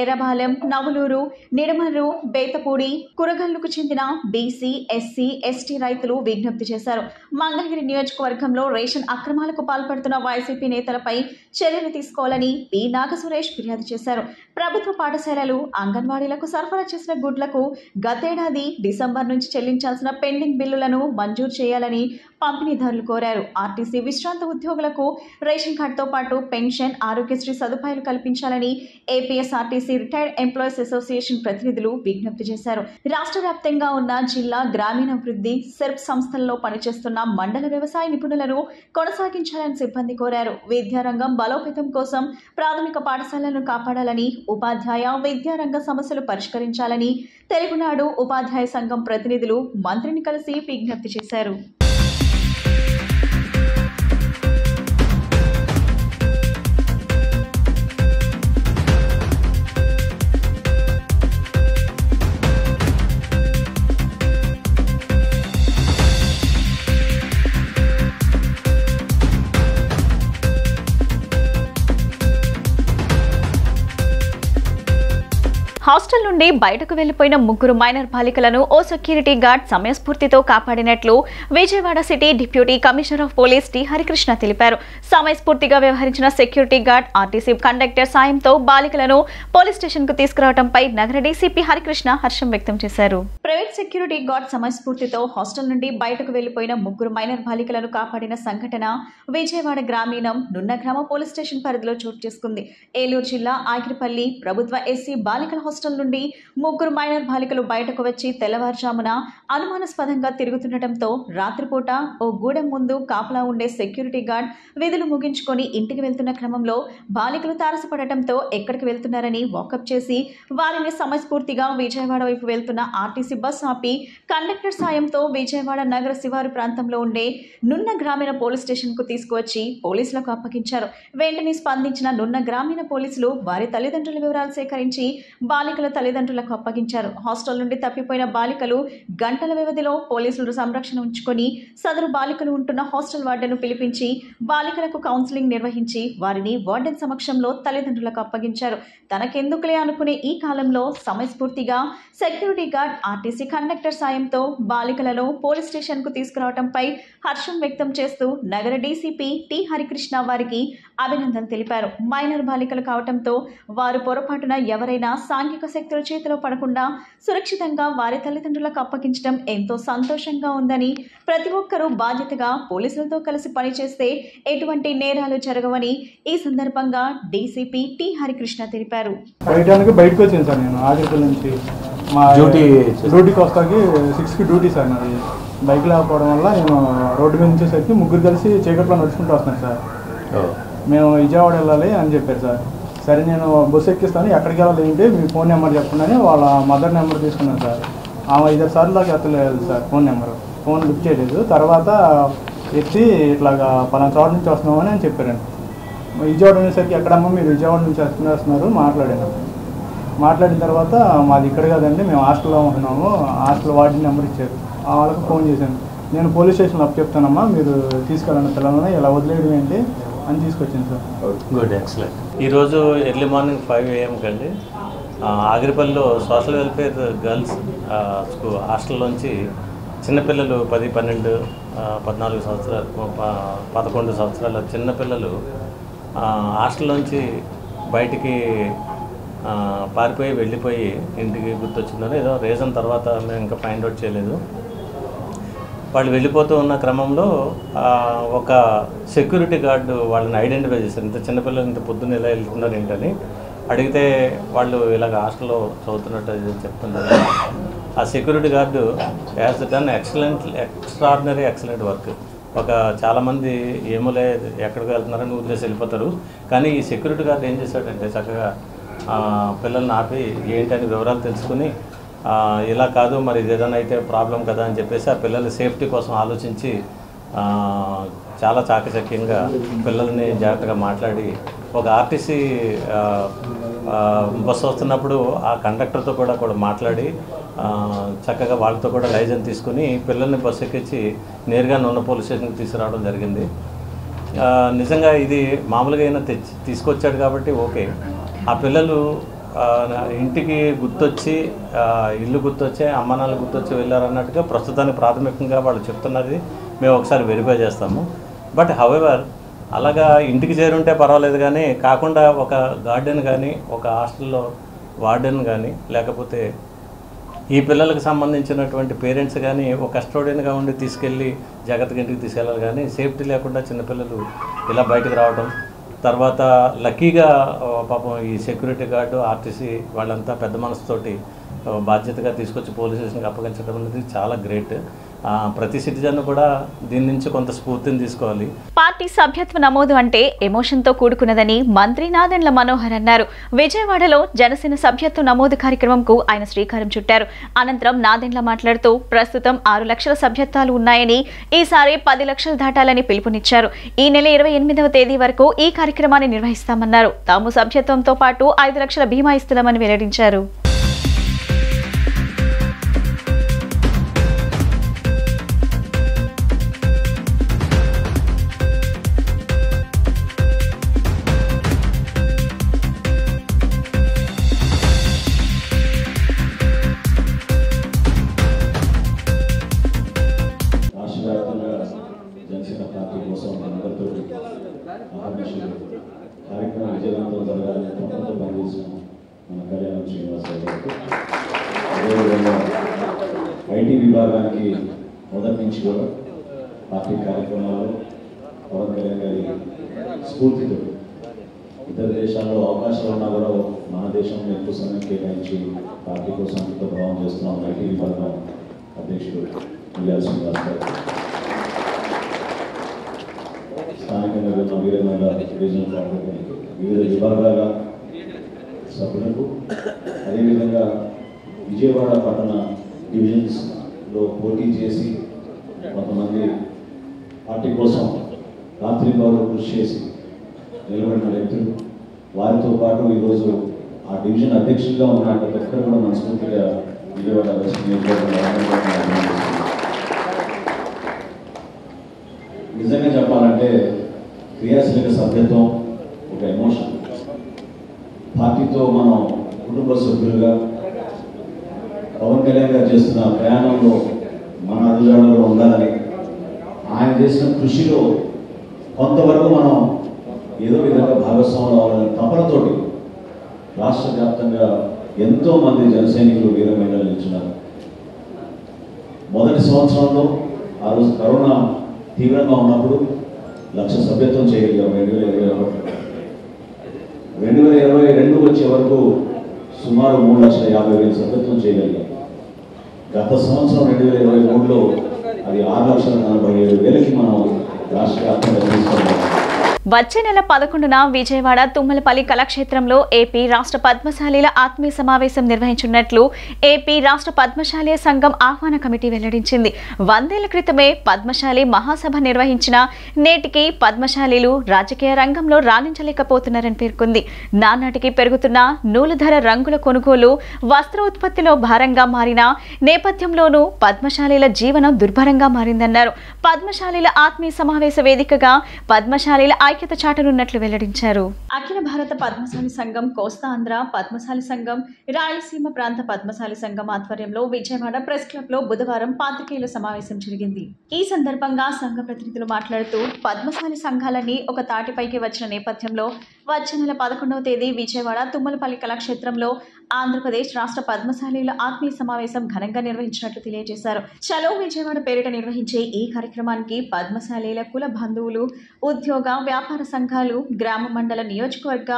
ఎర్రబాలెం, నవులూరు, నిడమర్రు, బేతపూడి, కురగల్లుకు చెందిన బీసీ, ఎస్సీ, ఎస్టీ రైతులు విజ్ఞప్తి చేశారు. మంగళగిరి నియోజకవర్గంలో రేషన్ అక్రమాలకు పాల్పడుతున్న వైసీపీ నేతలపై చర్యలు తీసుకోవాలని పి నాగసురేష్ ఫిర్యాదు చేశారు. ప్రభుత్వ పాఠశాలలు, అంగన్వాడీలకు సరఫరా చేసిన గుడ్లకు గతేడాది డిసెంబర్ నుంచి చెల్లించాల్సిన పెండింగ్ బిల్లులను మంజూరు చేయాలని పంపిణీదారులు కోరారు. ఆర్టీసీ విశ్రాంత ఉద్యోగులకు రేషన్ కార్డుతో పాటు పెన్షన్, ఆరోగ్యశ్రీ సదుపాయాలు కల్పించాలని ఏపీఎస్ఆర్టీసీ రిటైర్డ్ ఎంప్లాయీస్ అసోసియేషన్ ప్రతినిధులు విజ్ఞప్తి చేశారు. రాష్ట్ర వ్యాప్తంగా ఉన్న జిల్లా గ్రామీణాభివృద్ధి సెర్ప్ సంస్థల్లో పనిచేస్తున్న మండల వ్యవసాయ నిపుణులను కొనసాగించాలని సిబ్బంది కోరారు. విద్యారంగం బలోపేతం కోసం ప్రాథమిక పాఠశాలలను కాపాడాలని, ఉపాధ్యాయ విద్యారంగ సమస్యలు పరిష్కరించాలని తెలుగునాడు ఉపాధ్యాయ సంఘం ప్రతినిధులు మంత్రిని కలిసి విజ్ఞప్తి చేశారు. హాస్టల్ నుండి బయటకు వెళ్లిపోయిన 3 మైనర్ బాలికలను ఓ సెక్యూరిటీ గార్డ్ సమయస్ఫూర్తితో కాపాడినట్లు Vijayawada city deputy commissioner of police T Harikrishna తెలిపారు. సమయస్ఫూర్తిగా వ్యవహరించిన సెక్యూరిటీ గార్డ్ ఆర్టీసీ కండక్టర్ సాయంతో బాలికలను పోలీస్ స్టేషన్ కు తీసుకురావడంపై నగర డీసీపీ హరికృష్ణ హర్షం వ్యక్తం చేశారు. ప్రైవేట్ సెక్యూరిటీ గార్డ్ సమయస్ఫూర్తితో హాస్టల్ నుండి బయటకు వెళ్లిపోయిన 3 మైనర్ బాలికలను కాపాడిన సంఘటన విజయవాడ గ్రామీణం నున్నగ్రామ పోలీస్ స్టేషన్ పరిధిలో చోటు చేసుకుంది. ఏలూరు జిల్లా ఆగిరిపల్లి ప్రభుత్వ ఎస్సీ బాలికల హాస్టల్ నుండి 3 మైనర్ బాలికలు బయటకు వచ్చి తెల్లవారుజామున అనుమానాస్పదంగా తిరుగుతుండటంతో రాత్రిపూట ఓ గూడెం ముందు కాపలా ఉండే సెక్యూరిటీ గార్డ్ విధులు ముగించుకొని ఇంటికి వెళ్తున్న క్రమంలో బాలికలు తారసపడటంతో ఎక్కడికి వెళ్తున్నారని వాకప్ చేసి వారిని సమయస్ఫూర్తిగా విజయవాడ వైపు వెళ్తున్న ఆర్టీసీ బస్ ఆపి కండక్టర్ సాయంతో విజయవాడ నగర శివారు ప్రాంతంలో ఉండే నున్న గ్రామీణ పోలీస్ స్టేషన్కు తీసుకువచ్చి పోలీసులకు అప్పగించారు. వెంటనే స్పందించిన నున్న గ్రామీణ పోలీసులు వారి తల్లిదండ్రుల వివరాలు సేకరించి బాలికల తల్లిదండ్రులకు అప్పగించారు. హాస్టల్ నుండి తప్పిపోయిన బాలికలు గంటల వ్యవధిలో పోలీసులు సంరక్షణ ఉంచుకొని సదరు బాలికలు ఉంటున్న హాస్టల్ వార్డెన్ను పిలిపించి బాలికలకు కౌన్సిలింగ్ నిర్వహించి వారిని వార్డెన్ సమక్షంలో తల్లిదండ్రులకు అప్పగించారు. తనకెందుకులే అనుకునే ఈ కాలంలో సమయస్ఫూర్తిగా సెక్యూరిటీ గార్డ్ ఆర్టీసీ కండక్టర్ సాయంతో బాలికలను పోలీస్ స్టేషన్కు తీసుకురావడంపై హర్షం వ్యక్తం చేస్తూ నగర డీసీపీ టి హరికృష్ణ వారికి అభినందనలు తెలిపారు. మైనర్ బాలికలు కావడంతో వారు పొరపాటున ఎవరైనా సాంఘిక శక్తుల చేతిలో పడకుండా సురక్షితంగా వారి తల్లిదండ్రులకు అప్పగించడం ఎంతో సంతోషంగా ఉందని, ప్రతి ఒక్కరూ బాధ్యతగా పోలీసులతో కలిసి పనిచేస్తే ఎటువంటి నేరాలు జరగవని ఈ సందర్భంగా డీసీపీ టి హరికృష్ణ తెలిపారు. బయటకు వచ్చాను సార్, నేను ఆదిపల్లి నుంచి మా డ్యూటీకి వస్తాకి 6కి డ్యూటీ సార్ నాది. బైక్ లేకపోవడం వల్ల నేను రోడ్డు మీద నుంచేసరికి ముగ్గురు కలిసి చీకట్లో నడుచుకుంటూ వస్తున్నాను సార్. మేము విజయవాడ వెళ్ళాలి అని చెప్పారు సార్. సరే నేను బస్సు ఎక్కిస్తాను, ఎక్కడికి వెళ్ళాలి ఏంటి మీ ఫోన్ నెంబర్ చెప్పండి వాళ్ళ మదర్ నెంబర్ తీసుకున్నాను సార్. ఆమె 5 సార్లు దాకా ఎత్తలేదు సార్ ఫోన్ లిఫ్ట్ చేయలేదు. తర్వాత ఎత్తి ఇట్లాగా పలానా చోట నుంచి వస్తున్నామని అని చెప్పారండి. విజయవాడ ఉండేసరికి ఎక్కడమ్మా మీరు విజయవాడ నుంచి వస్తున్నారు మాట్లాడిన తర్వాత మాది ఇక్కడ కాదండి మేము హాస్టల్లో ఉంటున్నాము, హాస్టల్ వార్డెన్ నెంబర్ ఇచ్చారు. వాళ్ళకి ఫోన్ చేశాను, నేను పోలీస్ స్టేషన్లో అప్పు చెప్తానమ్మా మీరు తీసుకెళ్ళండి పిల్లలను, ఇలా వదిలేయడం ఏంటి అని తీసుకొచ్చాను సార్. Good, excellent. ఈరోజు ఎర్లీ మార్నింగ్ 5 AM కండి ఆగిరిపల్లిలో సోషల్ వెల్ఫేర్ గర్ల్స్ హాస్టల్లోంచి చిన్నపిల్లలు 10, 12, 14 సంవత్సరాలు 11 సంవత్సరాల చిన్నపిల్లలు హాస్టల్లోంచి బయటికి పారిపోయి వెళ్ళిపోయి ఇంటికి గుర్తొచ్చిందని ఏదో రీజన్ తర్వాత మేము ఇంకా ఫైండ్ అవుట్ చేయలేదు. వాళ్ళు వెళ్ళిపోతూ ఉన్న క్రమంలో ఒక సెక్యూరిటీ గార్డు వాళ్ళని ఐడెంటిఫై చేశారు. ఇంత చిన్నపిల్లలు ఇంత పొద్దున్న ఇలా వెళ్తున్నారు ఏంటని అడిగితే వాళ్ళు ఇలాగ హాస్టల్లో చదువుతున్నట్టు చెప్తున్నారు. ఆ security guard has done extraordinary excellent work. చాలామంది ఏమోలే ఎక్కడికి వెళ్తున్నారని వదిలేసి వెళ్ళిపోతారు, కానీ ఈ సెక్యూరిటీ గార్డు ఏం చేశాడంటే చక్కగా పిల్లల్ని ఆపి ఏంటని వివరాలు తెలుసుకుని ఇలా కాదు మరి ఇది ఏదైనా అయితే ప్రాబ్లం కదా అని చెప్పేసి ఆ పిల్లల సేఫ్టీ కోసం ఆలోచించి చాలా చాకచక్యంగా పిల్లల్ని జాగ్రత్తగా మాట్లాడి ఒక ఆర్టీసీ బస్సు వస్తున్నప్పుడు ఆ కండక్టర్తో కూడా మాట్లాడి చక్కగా వాళ్ళతో కూడా లైసెన్స్ తీసుకుని పిల్లల్ని బస్సు ఎక్కించి నేరుగా నున్న పోలీస్ స్టేషన్కి తీసుకురావడం జరిగింది. నిజంగా ఇది మామూలుగా అయినా తీసుకొచ్చాడు కాబట్టి ఓకే. ఆ పిల్లలు ఇంటికి గుర్తొచ్చి ఇల్లు గుర్తొచ్చి అమ్మానాలు గుర్తొచ్చి వెళ్ళారన్నట్టుగా ప్రస్తుతానికి ప్రాథమికంగా వాళ్ళు చెప్తున్నది మేము ఒకసారి వెరిఫై చేస్తాము. బట్ హౌఎవర్ అలాగా ఇంటికి చేరుంటే పర్వాలేదు, కానీ కాకుండా ఒక గార్డెన్ కానీ ఒక హాస్టల్లో వార్డెన్ కానీ లేకపోతే ఈ పిల్లలకు సంబంధించినటువంటి పేరెంట్స్ కానీ ఒక కస్టోడియన్గా ఉండి తీసుకెళ్ళి జాగ్రత్తగా ఇంటికి తీసుకెళ్ళాలి, కానీ సేఫ్టీ లేకుండా చిన్నపిల్లలు ఇలా బయటకు రావడం. తర్వాత లక్కీగా పాపం ఈ సెక్యూరిటీ గార్డు ఆర్టీసీ వాళ్ళంతా పెద్ద మనసుతోటి బాధ్యతగా తీసుకొచ్చి పోలీస్ స్టేషన్కి అప్పగించడం అనేది చాలా గ్రేట్. ప్రతి సిటిజన్ కూడా దీని నుంచి కొంత స్ఫూర్తిని తీసుకోవాలి. పార్టీ సభ్యత్వ నమోదు అంటే ఎమోషన్తో కూడుకున్నదని మంత్రి నాదెండ్ల మనోహర్ అన్నారు. విజయవాడలో జనసేన సభ్యత్వ నమోదు కార్యక్రమంకు ఆయన శ్రీకారం చుట్టారు. అనంతరం నాదెండ్ల మాట్లాడుతూ ప్రస్తుతం 6 లక్షల సభ్యత్వాలు ఉన్నాయని, ఈసారి 10 లక్షలు దాటాలని పిలుపునిచ్చారు. ఈ నెల 28వ తేదీ వరకు ఈ కార్యక్రమాన్ని నిర్వహిస్తామన్నారు. తాము సభ్యత్వంతో పాటు 5 లక్షల బీమా ఇస్తున్నామని వెల్లడించారు. కార్యక్రమం విజయవంతం జరగాలని తప్పంతో పనిచేసిన మన కళ్యాణం శ్రీనివాసరావు గారికి, అదేవిధంగా ఐటీ విభాగానికి మొదటి నుంచి కూడా పార్టీ కార్యక్రమాల్లో పవన్ కళ్యాణ్ గారి స్ఫూర్తితో ఇద్దరు దేశాల్లో అవకాశాలు ఉన్నా కూడా మన దేశంలో ఎక్కువ సమయం కేటాయించి పార్టీ కోసం ఎంతో ప్రభావం చేస్తున్నాం ఐటీ విభాగం అధ్యక్షుడు విజయసింహ గారు, స్థానికంగా ఉన్న వీరమైన రీజనల్ కాంగ్రెస్ వివిధ విభాగాల సభ్యులకు, అదేవిధంగా విజయవాడ పట్టణ డివిజన్స్లో పోటీ చేసి కొంతమంది పార్టీ కోసం రాత్రి పగలు కృషి చేసి నిలబడిన వ్యక్తులు, వారితో పాటు ఈరోజు ఆ డివిజన్ అధ్యక్షుడిగా ఉన్న ప్రతి ఒక్కరు కూడా మనస్ఫూర్తిగా విజయవాడ వెస్ట్ నియోజకవర్గంలో నిజంగా చెప్పాలంటే క్రియాశీలక సభ్యత్వం ఒక ఎమోషన్. పార్టీతో మనం కుటుంబ సభ్యులుగా పవన్ కళ్యాణ్ గారు చేస్తున్న ప్రయాణంలో మన అడుగుజాడలో ఉండాలని, ఆయన చేసిన కృషిలో కొంతవరకు మనం ఏదో విధంగా భాగస్వాములు అవ్వాలని తపనతోటి రాష్ట్ర వ్యాప్తంగా ఎంతోమంది జన సైనికులు వీర మహిళలు నిల్చున్నారు. మొదటి సంవత్సరంలో ఆ రోజు కరోనా తీవ్రంగా ఉన్నప్పుడు 1,00,000 సభ్యత్వం చేయగలిగాం 2021. 2022 వచ్చే వరకు సుమారు 3,50,000 సభ్యత్వం చేయగలిగాం. గత సంవత్సరం 2023లో అది 6,47,000కి మనం రాష్ట్ర వ్యాప్తంగా తీసుకున్నాం. వచ్చే నెల 11న విజయవాడ తుమ్మలపల్లి కళాక్షేత్రంలో ఏపీ రాష్ట్ర పద్మశాలీల ఆత్మీయ సమావేశం నిర్వహించనున్నట్లు ఏపీ రాష్ట్ర పద్మశాలీయ సంఘం ఆహ్వాన కమిటీ వెల్లడించింది. 100 ఏళ్ల క్రితమే పద్మశాలి మహాసభ నిర్వహించిన నేటికి పద్మశాలీలు రాజకీయ రంగంలో రాణించలేకపోతున్నారని పేర్కొంది. నానాటికి పెరుగుతున్న నూలు ధర, రంగుల కొనుగోలు, వస్త్ర ఉత్పత్తిలో భారంగా మారిన నేపథ్యంలోనూ పద్మశాలీల జీవనం దుర్భరంగా మారిందన్నారు. పద్మశాలీల ఆత్మీయ సమావేశ వేదికగా పద్మశాలీల ఐక్యత చాటనున్నట్లు వెల్లడించారు. అఖిల భారత పద్మశాలి సంఘం, కోస్తా ఆంధ్ర పద్మశాలి సంఘం, రాయలసీమ ప్రాంత పద్మశాలి సంఘం ఆధ్వర్యంలో విజయవాడ ప్రెస్ క్లబ్ లో బుధవారం పాత్రికేయుల సమావేశం జరిగింది. ఈ సందర్భంగా సంఘ ప్రతినిధులు మాట్లాడుతూ పద్మశాలి సంఘాలన్నీ ఒక తాటిపైకి వచ్చిన నేపథ్యంలో వచ్చే నెల 11వ తేదీ విజయవాడ తుమ్మలపల్లి కళాక్షేత్రంలో ఆంధ్రప్రదేశ్ రాష్ట్ర పద్మశాలీల ఆత్మీయ సమావేశం ఘనంగా నిర్వహించినట్లు తెలియజేశారు. చలో విజయవాడ పేరిట నిర్వహించే ఈ కార్యక్రమానికి పద్మశాలీల కుల బంధువులు, ఉద్యోగ, వ్యాపార సంఘాలు, గ్రామ, మండల, నియోజకవర్గ,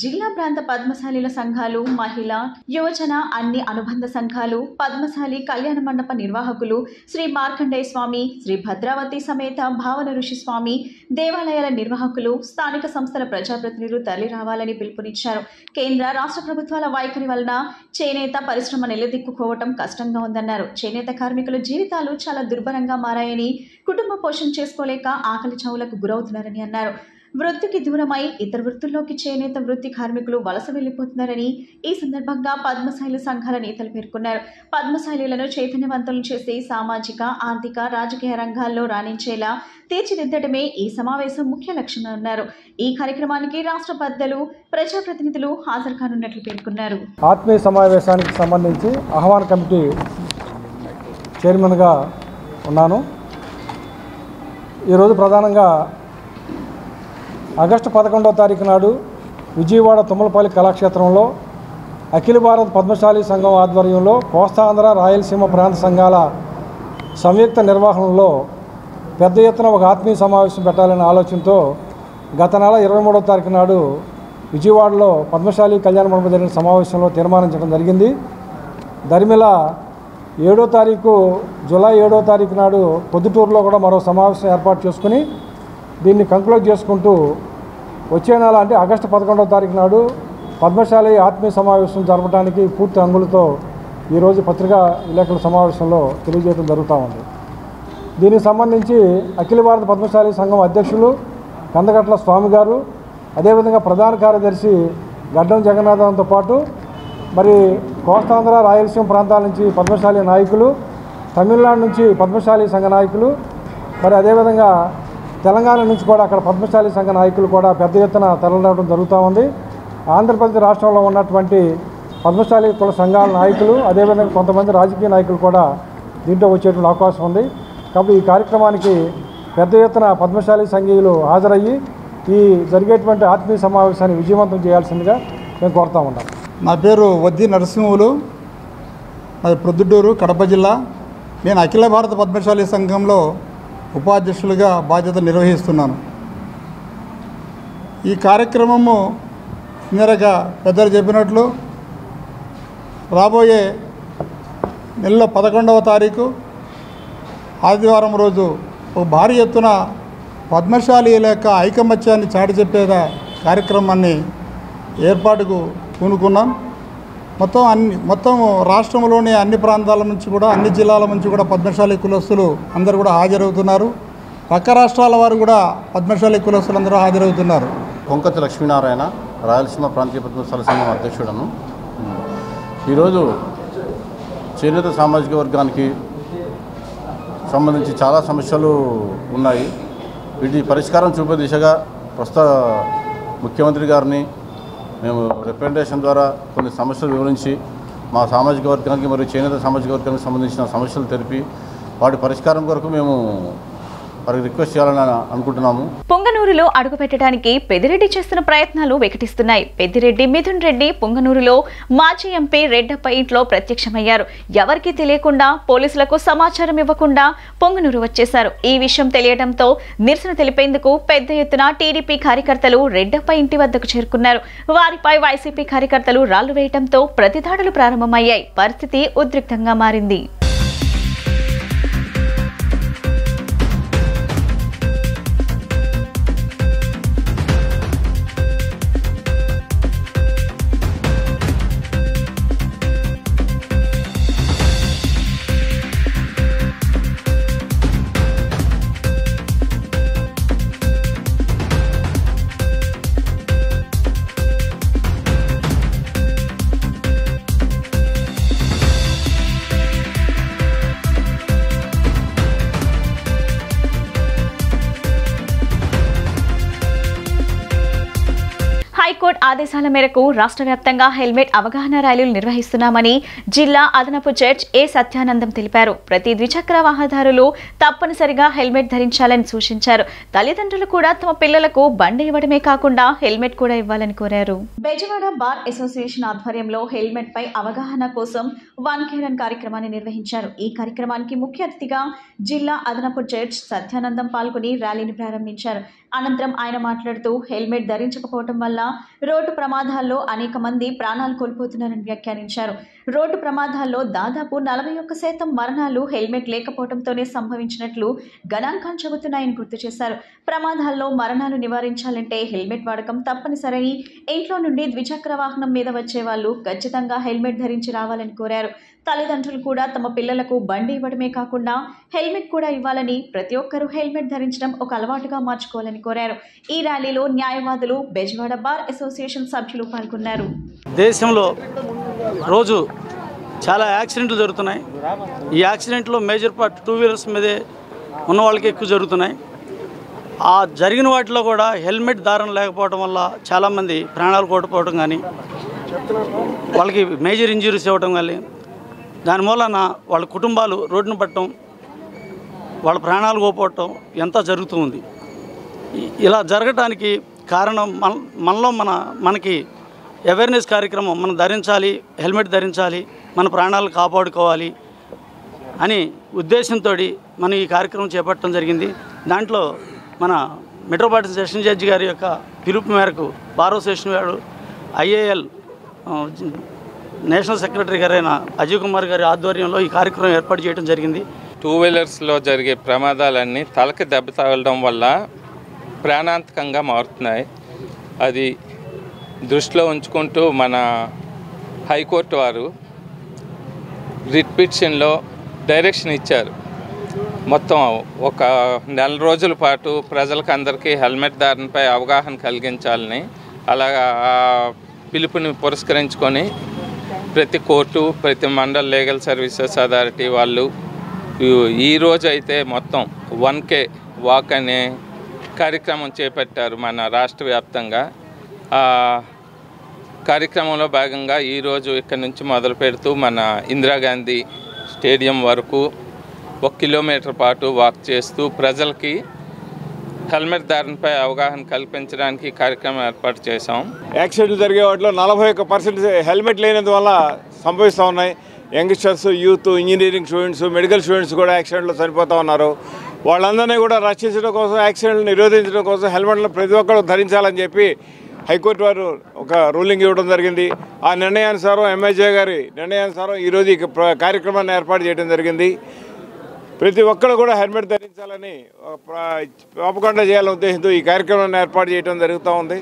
జిల్లా ప్రాంత పద్మశాలీల సంఘాలు, మహిళా, యువజన, అన్ని అనుబంధ సంఘాలు, పద్మశాలి కళ్యాణ మండప నిర్వాహకులు, శ్రీ మార్కండేయ స్వామి, శ్రీ భద్రావతి సమేత భావన ఋషి స్వామి దేవాలయాల నిర్వాహకులు, స్థానిక సంస్థల ప్రజాప్రతినిధులు తరలి రావాలని పిలుపునిచ్చారు. కేంద్ర, రాష్ట్ర ప్రభుత్వాల వైఖరి వలన చేనేత పరిశ్రమ నిలదొక్కుకోవటం కష్టంగా ఉందన్నారు. చేనేత కార్మికుల జీవితాలు చాలా దుర్భరంగా మారాయని, కుటుంబ పోషణ చేసుకోలేక ఆకలి చావులకు గురవుతున్నారని అన్నారు. వృత్తికి దూరమై ఇతర వృత్తుల్లోకి చేనేత వృత్తి కార్మికులు వలస వెళ్లిపోతున్నారని ఈ సందర్భంగా పద్మశాలి సంఘాల నేతలు పేర్కొన్నారు. పద్మశాలీలను చైతన్యవంతులు చేసి సామాజిక, ఆర్థిక, రాజకీయ రంగాల్లో రాణించేలా తీర్చిదిద్దడమే ఈ సమావేశం ముఖ్య లక్ష్యమన్నారు. ఈ కార్యక్రమానికి రాష్ట్ర పెద్దలు, ప్రజాప్రతినిధులు హాజరు కానున్నట్లు పేర్కొన్నారు. ఆత్మీయ సమావేశానికి సంబంధించి ఆహ్వాన కమిటీ చైర్మన్గా ఉన్నాను. ఈరోజు ప్రధానంగా ఆగస్టు 11వ తారీఖు నాడు విజయవాడ తుమ్మలపల్లి కళాక్షేత్రంలో అఖిల భారత పద్మశాలి సంఘం ఆధ్వర్యంలో కోస్తాంధ్ర, రాయలసీమ ప్రాంత సంఘాల సంయుక్త నిర్వహణలో పెద్ద ఎత్తున ఒక ఆత్మీయ సమావేశం పెట్టాలనే ఆలోచనతో గత నెల 23వ తారీఖు నాడు విజయవాడలో పద్మశాలి కళ్యాణ మండపం జరిగిన సమావేశంలో తీర్మానించడం జరిగింది. దరిమిల 7వ తారీఖు, జూలై 7వ తారీఖు నాడు పొద్దుటూరులో కూడా మరో సమావేశం ఏర్పాటు చేసుకుని దీన్ని కంక్లూడ్ చేసుకుంటూ వచ్చే నెల అంటే ఆగస్టు 11వ తారీఖు నాడు పద్మశాలి ఆత్మీయ సమావేశం జరపడానికి పూర్తి అంగులతో ఈరోజు పత్రికా విలేకరుల సమావేశంలో తెలియజేయడం జరుగుతూ ఉంది. దీనికి సంబంధించి అఖిల భారత పద్మశాలి సంఘం అధ్యక్షులు కందగట్ల స్వామి గారు, అదేవిధంగా ప్రధాన కార్యదర్శి గడ్డం జగన్నాథంతో పాటు మరి కోస్తాంధ్ర, రాయలసీమ ప్రాంతాల నుంచి పద్మశాలి నాయకులు, తమిళనాడు నుంచి పద్మశాలి సంఘ నాయకులు, మరి అదేవిధంగా తెలంగాణ నుంచి కూడా అక్కడ పద్మశాలి సంఘ నాయకులు కూడా పెద్ద ఎత్తున తరలిరావడం జరుగుతూ ఉంది. ఆంధ్రప్రదేశ్ రాష్ట్రంలో ఉన్నటువంటి పద్మశాలి కుల సంఘాల నాయకులు, అదేవిధంగా కొంతమంది రాజకీయ నాయకులు కూడా దీంట్లో వచ్చేటువంటి అవకాశం ఉంది. కాబట్టి ఈ కార్యక్రమానికి పెద్ద ఎత్తున పద్మశాలి సంఘీయులు హాజరయ్యి ఈ జరిగేటువంటి ఆత్మీయ సమావేశాన్ని విజయవంతం చేయాల్సిందిగా మేము కోరుతా ఉన్నాం. నా పేరు వద్ది నరసింహులు, అది ప్రొద్దుటూరు, కడప జిల్లా. నేను అఖిల భారత పద్మశాలి సంఘంలో ఉపాధ్యక్షులుగా బాధ్యత నిర్వహిస్తున్నాను. ఈ కార్యక్రమము ఇందరక పెద్దలు చెప్పినట్లు రాబోయే నెలలో 11వ తారీఖు ఆదివారం రోజు ఒక భారీ ఎత్తున పద్మశాలీల యొక్క ఐకమత్యాన్ని చాటి చెప్పేదా కార్యక్రమాన్ని ఏర్పాటుకు పూనుకున్నాం. మొత్తం రాష్ట్రంలోని అన్ని ప్రాంతాల నుంచి కూడా అన్ని జిల్లాల నుంచి కూడా పద్మశాలి కులస్తులు అందరూ కూడా హాజరవుతున్నారు. పక్క రాష్ట్రాల వారు కూడా పద్మశాలి కులస్తులు అందరూ హాజరవుతున్నారు. కొంకతి లక్ష్మీనారాయణ రాయలసీమ ప్రాంతీయ పద్మశాల సంఘం అధ్యక్షుడను. ఈరోజు చేనేత సామాజిక వర్గానికి సంబంధించి చాలా సమస్యలు ఉన్నాయి. వీటి పరిష్కారం చూపే దిశగా ప్రస్తుత ముఖ్యమంత్రి గారిని మేము రిప్రజెంటేషన్ ద్వారా కొన్ని సమస్యలు వివరించి మా సామాజిక వర్గానికి మరియు చేనేత సామాజిక వర్గానికి సంబంధించిన సమస్యలు తెలిపి వాటి పరిష్కారం కొరకు మేము వారికి రిక్వెస్ట్ చేయాలని అనుకుంటున్నాము. పొంగనూరులో అడుగుపెట్టడానికి పెద్దిరెడ్డి చేస్తున్న ప్రయత్నాలు వెకటిస్తున్నాయి. పెద్దిరెడ్డి మిథున్ రెడ్డి పొంగనూరులో మాజీ ఎంపీ రెడ్డప్ప ఇంట్లో ప్రత్యక్షమయ్యారు. ఎవరికీ తెలియకుండా పోలీసులకు సమాచారం ఇవ్వకుండా పొంగనూరు వచ్చేశారు. ఈ విషయం తెలియడంతో నిరసన తెలిపేందుకు పెద్ద ఎత్తున టీడీపీ కార్యకర్తలు రెడ్డప్ప ఇంటి వద్దకు చేరుకున్నారు. వారిపై వైసీపీ కార్యకర్తలు రాళ్లు వేయడంతో ప్రతిదాడులు ప్రారంభమయ్యాయి. పరిస్థితి ఉద్రిక్తంగా మారింది. హైకోర్టు ఆదేశాల మేరకు రాష్ట్ర వ్యాప్తంగా హెల్మెట్ అవగాహన ర్యాలీలు నిర్వహిస్తున్నామని జిల్లా అదనపు జడ్జి ఏ సత్యానందం తెలిపారు. ప్రతి ద్విచక్ర వాహనదారులు తప్పనిసరిగా హెల్మెట్ ధరించాలని సూచించారు. తల్లిదండ్రులు కూడా తమ పిల్లలకు బండి ఇవ్వడమే కాకుండా హెల్మెట్ కూడా ఇవ్వాలని కోరారు. బెజవాడ బార్ అసోసియేషన్ ఆధ్వర్యంలో హెల్మెట్ పై అవగాహన కోసం వన్ కేరన్ కార్యక్రమాన్ని నిర్వహించారు. ఈ కార్యక్రమానికి ముఖ్య అతిథిగా జిల్లా అదనపు జడ్జి సత్యానందం పాల్గొని ర్యాలీని ప్రారంభించారు. అనంతరం ఆయన మాట్లాడుతూ హెల్మెట్ ధరించకపోవడం వల్ల రోడ్డు ప్రమాదాల్లో అనేక మంది ప్రాణాలు కోల్పోతున్నారని వ్యాఖ్యానించారు. రోడ్డు ప్రమాదాల్లో దాదాపు 41% మరణాలు హెల్మెట్ లేకపోవడంతోనే సంభవించినట్లు గణాంకాలు చెబుతున్నాయని గుర్తు చేశారు. ప్రమాదాల్లో మరణాలు నివారించాలంటే హెల్మెట్ వాడకం తప్పనిసరని, ఇంట్లో నుండి ద్విచక్ర వాహనం మీద వచ్చే వాళ్ళు ఖచ్చితంగా హెల్మెట్ ధరించి రావాలని కోరారు. తల్లిదండ్రులు కూడా తమ పిల్లలకు బండి ఇవ్వడమే కాకుండా హెల్మెట్ కూడా ఇవ్వాలని, ప్రతి ఒక్కరూ హెల్మెట్ ధరించడం ఒక అలవాటుగా మార్చుకోవాలని కోరారు. ఈ ర్యాలీలో న్యాయవాదులు, బెజవాడ బార్ అసోసియేషన్ సభ్యులు పాల్గొన్నారు. దేశంలో రోజు చాలా యాక్సిడెంట్లు జరుగుతున్నాయి. ఈ యాక్సిడెంట్లో మేజర్ పార్ట్ 2 వీలర్స్ మీదే ఉన్న వాళ్ళకి ఎక్కువ జరుగుతున్నాయి. ఆ జరిగిన వాటిలో కూడా హెల్మెట్ ధారణ లేకపోవడం వల్ల చాలామంది ప్రాణాలు కోల్పోవడం కానీ, వాళ్ళకి మేజర్ ఇంజరీస్ ఇవ్వడం కానీ, దాని మూలన వాళ్ళ కుటుంబాలు రోడ్డును పట్టడం, వాళ్ళ ప్రాణాలు కోల్పోవటం ఎంత జరుగుతూ ఉంది. ఇలా జరగటానికి కారణం మనలో మనకి అవేర్నెస్ కార్యక్రమం, మనం ధరించాలి, హెల్మెట్ ధరించాలి, మన ప్రాణాలు కాపాడుకోవాలి అని ఉద్దేశంతో మనం ఈ కార్యక్రమం చేపట్టడం జరిగింది. దాంట్లో మన మెట్రోపాలిటన్ సెషన్ జడ్జి గారి యొక్క పిలుపు మేరకు బార్ అసోసియేషన్ వారు, ఐఏఎల్ నేషనల్ సెక్రటరీ గారైన అజయ్ కుమార్ గారి ఆధ్వర్యంలో ఈ కార్యక్రమం ఏర్పాటు చేయడం జరిగింది. 2 వీలర్స్లో జరిగే ప్రమాదాలన్నీ తలకి దెబ్బ తగలడం వల్ల ప్రాణాంతకంగా మారుతున్నాయి. అది దృష్టిలో ఉంచుకుంటూ మన హైకోర్టు వారు రిట్ పిటిషన్లో డైరెక్షన్ ఇచ్చారు. మొత్తం ఒక 1 నెల రోజుల పాటు ప్రజలకు అందరికీ హెల్మెట్ ధారణపై అవగాహన కలిగించాలని, అలాగా పిలుపుని పురస్కరించుకొని ప్రతి కోర్టు, ప్రతి మండల్ లీగల్ సర్వీసెస్ అథారిటీ వాళ్ళు ఈరోజు అయితే మొత్తం 1K వాక్ అనే కార్యక్రమం చేపట్టారు మన రాష్ట్ర వ్యాప్తంగా. కార్యక్రమంలో భాగంగా ఈరోజు ఇక్కడ నుంచి మొదలు పెడుతూ మన ఇందిరాగాంధీ స్టేడియం వరకు 1 కిలోమీటర్ పాటు వాక్ చేస్తూ ప్రజలకి హెల్మెట్ ధారణపై అవగాహన కల్పించడానికి కార్యక్రమం ఏర్పాటు చేశాం. యాక్సిడెంట్లు జరిగే వాటిలో 41% హెల్మెట్ లేనందువల్ల సంభవిస్తూ ఉన్నాయి. Youngsters, youth, engineering students, medical students కూడా యాక్సిడెంట్లో చనిపోతూ ఉన్నారు. వాళ్ళందరినీ కూడా రక్షించడం కోసం, యాక్సిడెంట్లు నిరోధించడం కోసం హెల్మెట్లు ప్రతి ఒక్కరు ధరించాలని చెప్పి హైకోర్టు వారు ఒక రూలింగ్ ఇవ్వడం జరిగింది. ఆ నిర్ణయానుసారం ఎంఐజే గారి నిర్ణయానుసారం ఈరోజు ఈ కార్యక్రమాన్ని ఏర్పాటు చేయడం జరిగింది. ప్రతి ఒక్కరు కూడా హెల్మెట్ ధరించాలని ప్రాపగండా చేయాలనే ఉద్దేశంతో ఈ కార్యక్రమాన్ని ఏర్పాటు చేయడం జరుగుతూ ఉంది.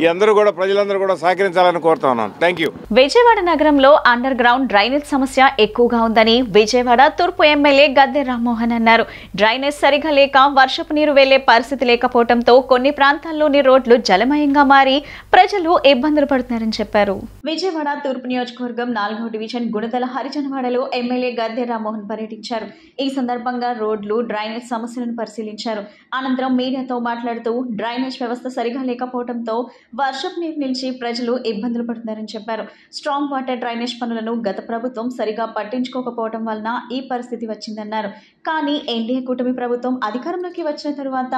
ఈ అందరూ కూడా ప్రజలందరూ కూడా సహకరించాలని కోరుతా ఉన్నాను. Thank you. విజయవాడ నగరంలో అండర్ గ్రౌండ్ డ్రైనేజ్ సమస్య ఎక్కువగా ఉందని విజయవాడ తూర్పు ఎమ్మెల్యే గద్దె రామ్మోహన్ అన్నారు. డ్రైనేజ్ సరిగా లేక వర్షపు నీరు వెళ్లే పరిస్థితి లేకపోవడంతో కొన్ని ప్రాంతాల్లోని రోడ్లు జలమయంగా మారి ప్రజలు ఇబ్బందులు పడుతున్నారని చెప్పారు. విజయవాడ తూర్పు నియోజకవర్గం 4వ డివిజన్ గుణదల హరిజనవాడలో ఎమ్మెల్యే గద్దె రామ్మోహన్ పర్యటించారు. ఈ సందర్భంగా రోడ్లు డ్రైనేజ్ సమస్యలను పరిశీలించారు. అనంతరం మీడియాతో మాట్లాడుతూ డ్రైనేజ్ వ్యవస్థ సరిగా లేకపోవడంతో వర్షపు నీరు నిలిచి ప్రజలు ఇబ్బందులు పడుతున్నారని చెప్పారు. స్ట్రాంగ్ వాటర్ డ్రైనేజ్ పనులను గత ప్రభుత్వం సరిగా పట్టించుకోకపోవడం వలన ఈ పరిస్థితి వచ్చిందన్నారు. కానీ ఎన్డీఏ కూటమి ప్రభుత్వం అధికారంలోకి వచ్చిన తరువాత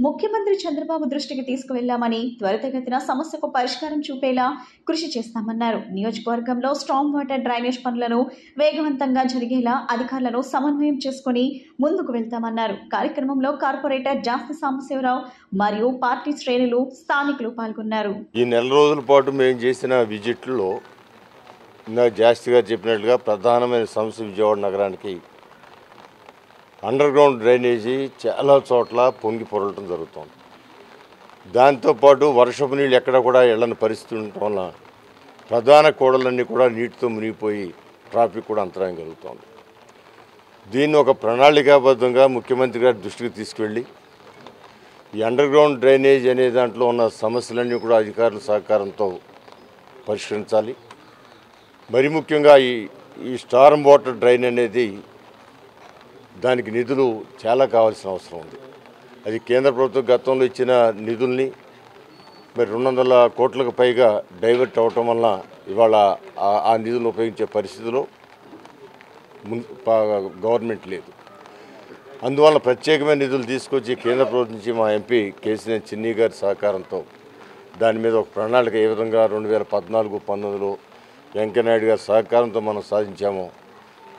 ముఖ్యమంత్రి చంద్రబాబు దృష్టికి తీసుకువెళ్లామని త్వరితగతిన సమస్యకు పరిష్కారం చూపేలా కృషి చేస్తామన్నారు. నియోజకవర్గంలో స్ట్రాంగ్ వాటర్ డ్రైనేజ్ పనులను వేగవంతంగా జరిగేలా అధికారులను సమన్వయం చేసుకుని ముందుకు వెళ్తామన్నారు. కార్యక్రమంలో కార్పొరేటర్ జాస్తి సాంబశివరావు మరియు పార్టీ శ్రేణులు స్థానికులు పాల్గొన్నారు. ఈ నెల రోజుల పాటు మేము చేసిన విజిట్లో ఇందాక జాస్తి గారు చెప్పినట్లుగా ప్రధానమైన సమస్య విజయవాడ నగరానికి అండర్ గ్రౌండ్ డ్రైనేజీ చాలా చోట్ల పొంగి పొరలటం జరుగుతుంది. దాంతోపాటు వర్షపు నీళ్ళు ఎక్కడ కూడా వెళ్ళని పరిస్థితి ఉండటం వల్ల ప్రధాన కూడలన్నీ కూడా నీటితో మునిగిపోయి ట్రాఫిక్ కూడా అంతరాయం కలుగుతుంది. దీన్ని ఒక ప్రణాళికాబద్ధంగా ముఖ్యమంత్రి గారి దృష్టికి తీసుకువెళ్ళి ఈ అండర్ గ్రౌండ్ డ్రైనేజ్ అనే దాంట్లో ఉన్న సమస్యలన్నీ కూడా అధికారుల సహకారంతో పరిష్కరించాలి. మరి ముఖ్యంగా ఈ స్టార్మ్ వాటర్ డ్రైన్ అనేది దానికి నిధులు చాలా కావాల్సిన అవసరం ఉంది. అది కేంద్ర ప్రభుత్వం గతంలో ఇచ్చిన నిధుల్ని మరి 200 కోట్లకు పైగా డైవర్ట్ అవ్వటం వల్ల ఇవాళ ఆ నిధులు ఉపయోగించే పరిస్థితిలో గవర్నమెంట్ లేదు. అందువల్ల ప్రత్యేకమైన నిధులు తీసుకొచ్చి కేంద్ర ప్రభుత్వం నుంచి మా ఎంపీ కేసీఆర్ చిన్ని గారి సహకారంతో దాని మీద ఒక ప్రణాళిక ఏ విధంగా 2014-19లో వెంకయ్యనాయుడు గారి సహకారంతో మనం సాధించామో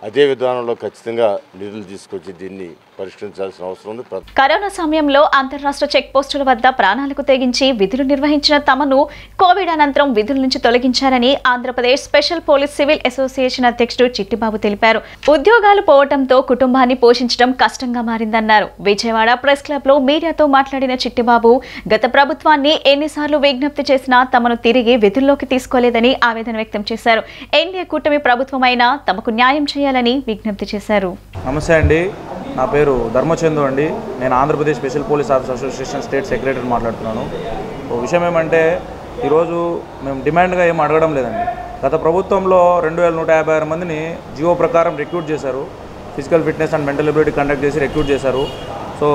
అదే విధానంలో ఖచ్చితంగా నిధులు తీసుకొచ్చి దీన్ని పరిష్కరించాల్సిన అవసరం ఉంది. కరోనా సమయంలో అంతర్రాష్ట్ర చెక్ పోస్టుల వద్ద ప్రాణాలకు తెగించి విధులు నిర్వహించిన తమను కోవిడ్ అనంతరం విధుల నుంచి తొలగించారని Andhra Pradesh special police civil association అధ్యక్షుడు చిట్టిబాబు తెలిపారు. ఉద్యోగాలు పోవడంతో కుటుంబాన్ని పోషించడం కష్టంగా మారిందన్నారు. విజయవాడ ప్రెస్ క్లబ్ లో మీడియాతో మాట్లాడిన చిట్టిబాబు గత ప్రభుత్వాన్ని ఎన్నిసార్లు విజ్ఞప్తి చేసినా తమను తిరిగి విధుల్లోకి తీసుకోలేదని ఆవేదన వ్యక్తం చేశారు. ఎన్డీఏ కూటమి ప్రభుత్వమైనా తమకు న్యాయం చేయాలని విజ్ఞప్తి చేశారు. నమస్తే అండి, నా పేరు ధర్మచందు అండి. నేను Andhra Pradesh special police officer association state secretary మాట్లాడుతున్నాను. విషయం ఏమంటే ఈరోజు మేము డిమాండ్గా ఏం అడగడం లేదండి. గత ప్రభుత్వంలో 2156 మందిని జియో ప్రకారం రిక్రూట్ చేశారు. Physical fitness and mental ability conduct చేసి రిక్రూట్ చేశారు. సో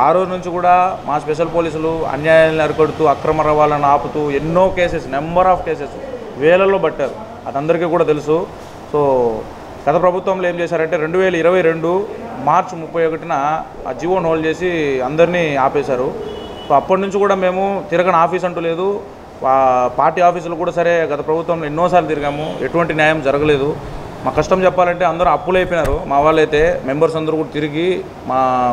ఆ రోజు నుంచి కూడా మా స్పెషల్ పోలీసులు అన్యాయాలను అరికడుతూ అక్రమ రవాణాలను ఆపుతూ ఎన్నో కేసెస్, నెంబర్ ఆఫ్ కేసెస్ వేలల్లో పట్టారు. అది అందరికీ కూడా తెలుసు. సో గత ప్రభుత్వంలో ఏం చేశారంటే 2022 మార్చి 31న ఆ జియోను హోల్డ్ చేసి అందరినీ ఆపేశారు. సో అప్పటి నుంచి కూడా మేము తిరగని ఆఫీస్ అంటూ లేదు. పార్టీ ఆఫీసులు కూడా సరే గత ప్రభుత్వంలో ఎన్నోసార్లు తిరిగాము, ఎటువంటి న్యాయం జరగలేదు. మా కష్టం చెప్పాలంటే అందరూ అప్పులు అయిపోయినారు. మా వాళ్ళైతే మెంబర్స్ అందరూ కూడా తిరిగి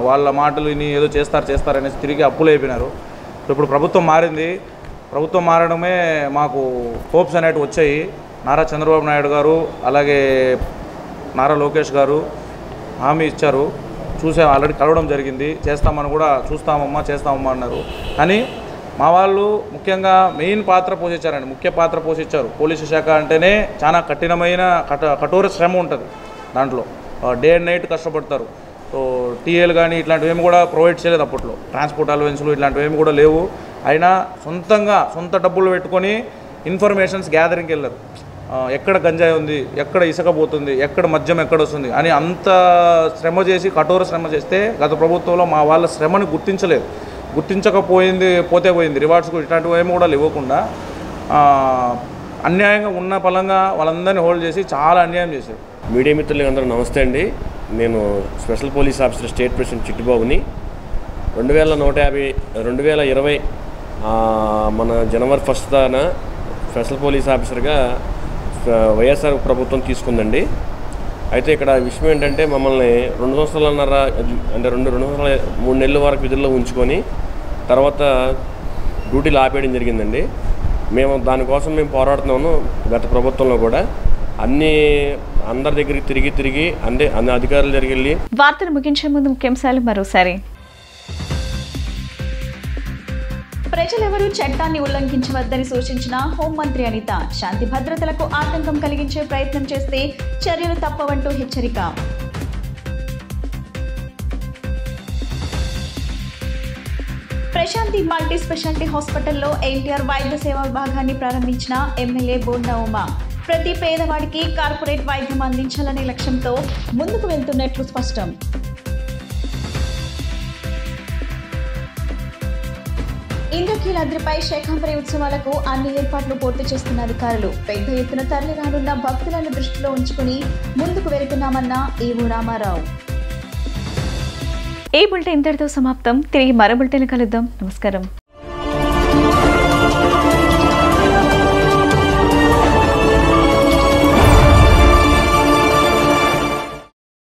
వాళ్ళ మాటలు విని ఏదో చేస్తారనేసి తిరిగి అప్పులు అయిపోయినారు. సో ఇప్పుడు ప్రభుత్వం మారింది. ప్రభుత్వం మారడమే మాకు హోప్స్ అనేటివి వచ్చాయి. నారా చంద్రబాబు నాయుడు గారు అలాగే నారా లోకేష్ గారు హామీ ఇచ్చారు. ఆల్రెడీ కలవడం జరిగింది. చేస్తామని కూడా చేస్తామమ్మా అన్నారు. కానీ మా వాళ్ళు ముఖ్యంగా మెయిన్ పాత్ర పోషించారండి, ముఖ్య పాత్ర పోషించారు. పోలీసు శాఖ అంటేనే చాలా కఠినమైన కఠోర శ్రమ ఉంటుంది. దాంట్లో డే అండ్ నైట్ కష్టపడతారు. సో టీఏలు కానీ ఇట్లాంటివేమి కూడా ప్రొవైడ్ చేయలేదు అప్పట్లో. ట్రాన్స్పోర్ట్ అలవెన్స్లు ఇట్లాంటివేమి కూడా లేవు. అయినా సొంత డబ్బులు పెట్టుకొని ఇన్ఫర్మేషన్స్ గ్యాదరింగ్కి వెళ్ళారు. ఎక్కడ గంజాయి ఉంది, ఎక్కడ ఇసుక పోతుంది, ఎక్కడ మద్యం ఎక్కడ వస్తుంది అని అంత శ్రమ చేసి కఠోర శ్రమ చేస్తే గత ప్రభుత్వంలో మా వాళ్ళ శ్రమని గుర్తించకపోయింది. రివార్డ్స్ ఇట్లాంటివి ఏమి కూడా ఇవ్వకుండా అన్యాయంగా ఉన్న పలంగా వాళ్ళందరినీ హోల్డ్ చేసి చాలా అన్యాయం చేశారు. మీడియా మిత్రులకి అందరూ నమస్తే అండి. నేను special police officer state president చిట్టిబాబుని. 2020 మన జనవరి 1న స్పెషల్ పోలీస్ ఆఫీసర్గా వైఎస్ఆర్ ప్రభుత్వం తీసుకుందండి. అయితే ఇక్కడ విషయం ఏంటంటే మమ్మల్ని 2 సంవత్సరాలన్నర అంటే 3 నెలల వరకు విధుల్లో ఉంచుకొని తర్వాత డ్యూటీలు ఆపేయడం జరిగిందండి. మేము దానికోసం మేము పోరాడుతున్నాము. గత ప్రభుత్వంలో కూడా అందరి దగ్గరికి తిరిగి అన్ని అధికారుల దగ్గరికి వెళ్ళి. వార్తలు ముగించే ముందు ముఖ్యాంశాలు మరోసారి. ప్రజలెవరూ చట్టాన్ని ఉల్లంఘించవద్దని సూచించిన హోంమంత్రి అనిత. శాంతి భద్రతలకు ఆటంకం కలిగించే ప్రయత్నం చేస్తే చర్యలు తప్పవంటూ హెచ్చరిక. ప్రశాంతి మల్టీ స్పెషాలిటీ హాస్పిటల్లో ఎన్టీఆర్ వైద్య సేవా విభాగాన్ని ప్రారంభించిన ఎమ్మెల్యే బోండా ఉమా. ప్రతి పేదవాడికి కార్పొరేట్ వైద్యం అందించాలనే లక్ష్యంతో ముందుకు వెళ్తున్నట్లు స్పష్టం. ఇంద్రకీలాద్రిపై శేఖాంబరి ఉత్సవాలకు అన్ని ఏర్పాట్లు పూర్తి చేస్తున్న అధికారులు. పెద్ద ఎత్తున తరలి రానున్న భక్తులను దృష్టిలో ఉంచుకుని ముందుకు వెళ్తున్నామన్న ఈవో రామారావు. ఈ బులెటిన్ ఇంతటితో సమాప్తం. తిరిగి మరో బులెటిన్ కలుద్దాం. నమస్కారం.